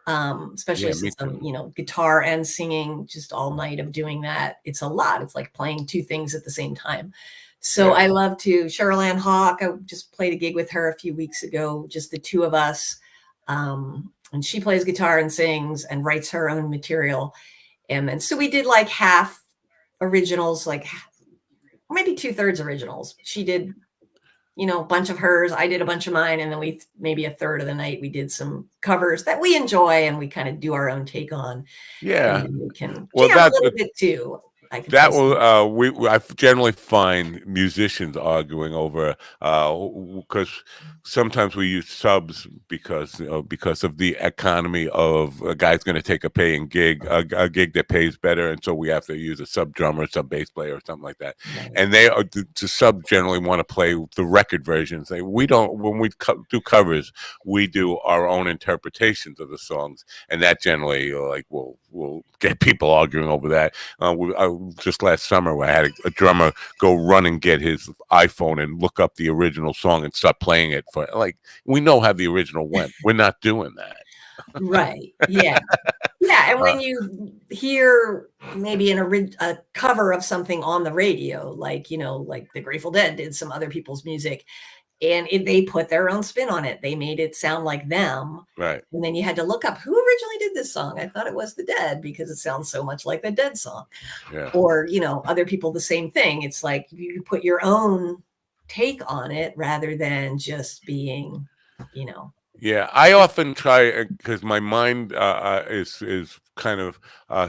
especially Yeah, me since I'm, too. you know, guitar and singing just all night of doing that. It's a lot. It's like playing two things at the same time. So Yeah. I love to. Cheryl Ann Hawk, I just played a gig with her a few weeks ago, just the two of us. And she plays guitar and sings and writes her own material. And then so we did like half originals, like maybe 2/3 originals. She did, you know, a bunch of hers. I did a bunch of mine. And then we, maybe a third of the night, we did some covers that we enjoy and we kind of do our own take on. Yeah. And then we can Well, jam a little bit too. I can that play some. will I generally find musicians arguing over because sometimes we use subs because of the economy of a guy's going to take a paying gig, a gig that pays better, and so we have to use a sub drummer, sub bass player, or something like that. And they are the subs generally want to play the record versions. We don't, when we do covers, we do our own interpretations of the songs, and that generally will get people arguing over that. Just last summer, I had a drummer go run and get his iPhone and look up the original song and start playing it for, like, we know how the original went. We're not doing that. Right. Yeah. Yeah. And when you hear maybe a cover of something on the radio, like, you know, like the Grateful Dead did some other people's music, and they put their own spin on it. They made it sound like them. Right. And then you had to look up who originally did this song. I thought it was the Dead because it sounds so much like the Dead song. Yeah. Or, you know, other people, the same thing. It's like you put your own take on it rather than just being, you know. Yeah, I often try because my mind is kind of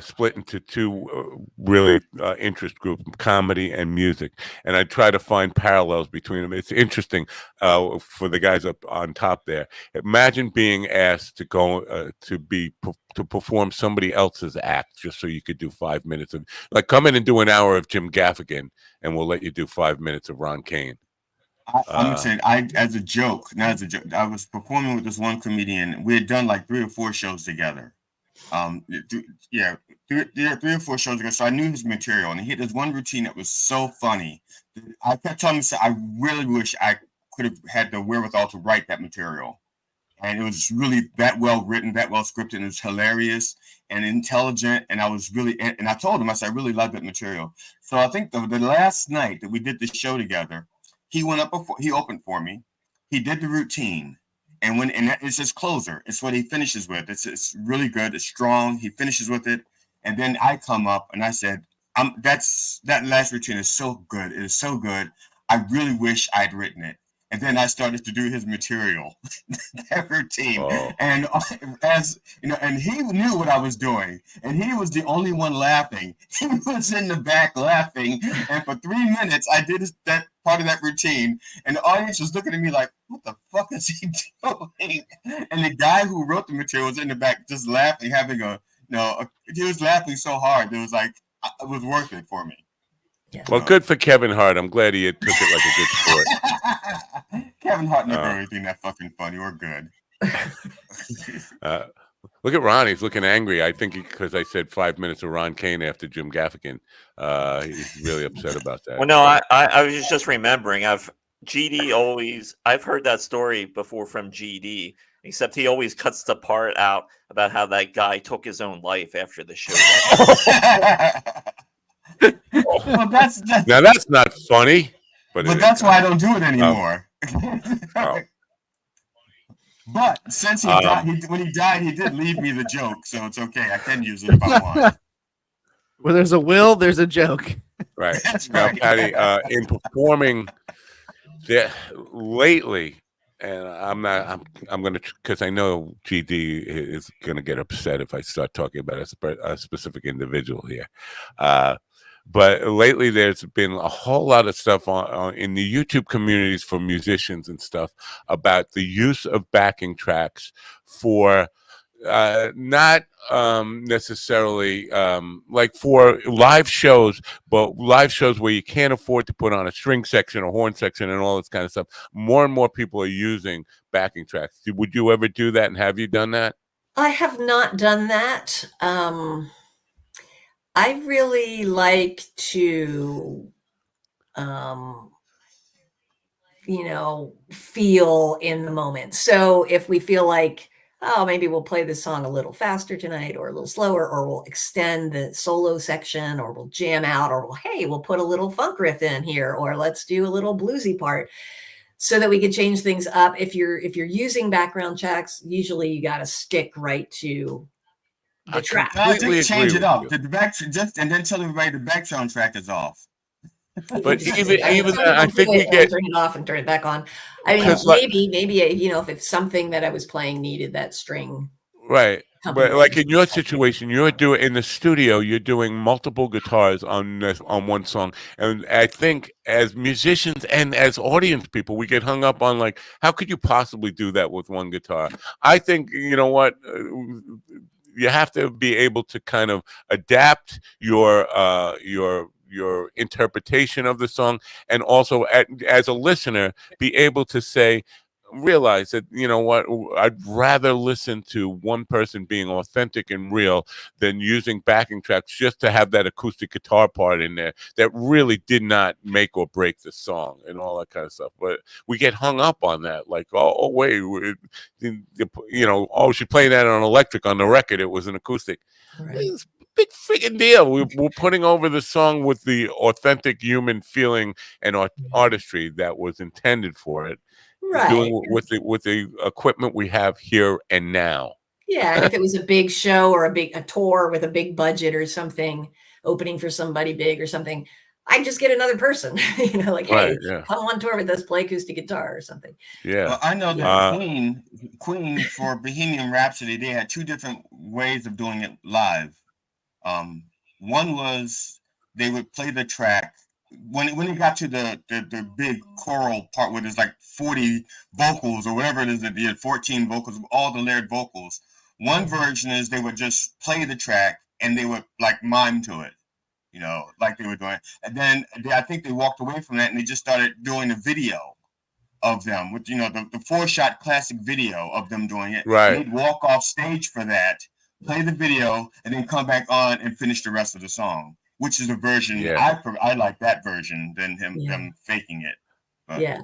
split into two really interest groups: comedy and music, and I try to find parallels between them. It's interesting for the guys up on top there. Imagine being asked to go to perform somebody else's act just so you could do 5 minutes of, like, come in and do an hour of Jim Gaffigan, and we'll let you do 5 minutes of Ron Kane. I'm gonna say, as a joke, not as a joke, I was performing with this one comedian. We had done like 3 or 4 shows together. Yeah, 3 or 4 shows ago. So I knew his material, and he had this one routine that was so funny. I kept telling him, I really wish I could have had the wherewithal to write that material. And it was really that well written, that well scripted, and it was hilarious and intelligent. And I was really, and I told him, I said, I really loved that material. So I think the last night that we did the show together, he went up before, he opened for me. He did the routine. And it's his closer. It's what he finishes with. It's really good. It's strong. He finishes with it. And then I come up and I said, that last routine is so good. It is so good. I really wish I'd written it. And then I started to do his material, that routine. Oh. And as you know, and he knew what I was doing, and he was the only one laughing. He was in the back laughing, and for 3 minutes I did that part of that routine, and the audience was looking at me like, "What the fuck is he doing?" And the guy who wrote the material was in the back just laughing, he was laughing so hard. It was like it was worth it for me. Yeah. Well, good for Kevin Hart. I'm glad he took it like a good sport. Kevin Hart never anything that fucking funny or good. Look at Ron. He's looking angry. I think because I said 5 minutes of Ron Kane after Jim Gaffigan. He's really upset about that. Well, no, I was just remembering. I've heard that story before from GD, except he always cuts the part out about how that guy took his own life after the show. Well, that's now that's not funny, but that's why I don't do it anymore. But since he died, when he died, he did leave me the joke, so it's okay. I can use it if I want. Where there's a will, there's a joke. Right. That's now, right. Patty, in performing lately, and I'm going to, because I know GD is going to get upset if I start talking about a specific individual here. But lately, there's been a whole lot of stuff in the YouTube communities for musicians and stuff about the use of backing tracks for not necessarily like for live shows, but live shows where you can't afford to put on a string section or horn section and all this kind of stuff. More and more people are using backing tracks. Would you ever do that, and have you done that? I have not done that. I really like to, feel in the moment. So if we feel like, oh, maybe we'll play this song a little faster tonight or a little slower, or we'll extend the solo section, or we'll jam out, or we'll put a little funk riff in here, or let's do a little bluesy part, so that we can change things up. If you're using background tracks, usually you got to stick right to the track. Just change it up. The back, and then tell everybody the background track is off. But even I think we get turn it off and turn it back on. I mean, maybe if it's something that I was playing needed that string. Right. But like in your situation, you're doing in the studio, you're doing multiple guitars on one song. And I think as musicians and as audience people, we get hung up on like, how could you possibly do that with one guitar? I think, you know what, you have to be able to kind of adapt your interpretation of the song, and also as a listener be able to realize that, you know what, I'd rather listen to one person being authentic and real than using backing tracks just to have that acoustic guitar part in there that really did not make or break the song and all that kind of stuff. But we get hung up on that, like, oh wait, she's playing that on electric on the record, it was an acoustic. Right. It's a big freaking deal. We're putting over the song with the authentic human feeling and artistry that was intended for it. Right. Doing with the equipment we have here and now. Yeah, and if it was a big show or a tour with a big budget or something, opening for somebody big or something, I'd just get another person, like, hey, come on tour with us, play acoustic guitar or something. Yeah. Well, I know that Queen for Bohemian Rhapsody, they had two different ways of doing it live. One was they would play the track. When it got to the big choral part where there's like 40 vocals or whatever it is that they had 14 vocals, all the layered vocals. One version is they would just play the track and they would like mime to it, like they were doing. And then I think they walked away from that and they just started doing a video of them with, the 4-shot classic video of them doing it. Right. And they'd walk off stage for that, play the video, and then come back on and finish the rest of the song. Which is a version I like that version than them faking it. But. Yeah.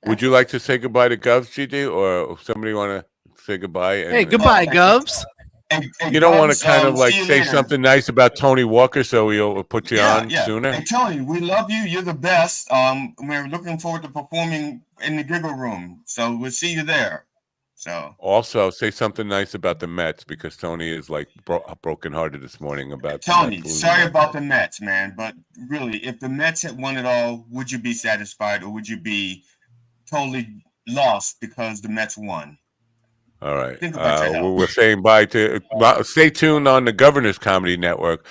Would you like to say goodbye to Govs, GD, or somebody want to say goodbye? Hey, goodbye, Govs. You don't want to kind of like say something nice about Tony Walker, so we'll put you on sooner. Hey, Tony, we love you. You're the best. We're looking forward to performing in the Giggle Room, so we'll see you there. So also say something nice about the Mets, because Tony is like brokenhearted this morning about Tony. Sorry about the Mets, man, but really, if the Mets had won it all, would you be satisfied, or would you be totally lost because the Mets won? All right. We're saying bye to. Stay tuned on the Governor's Comedy Network.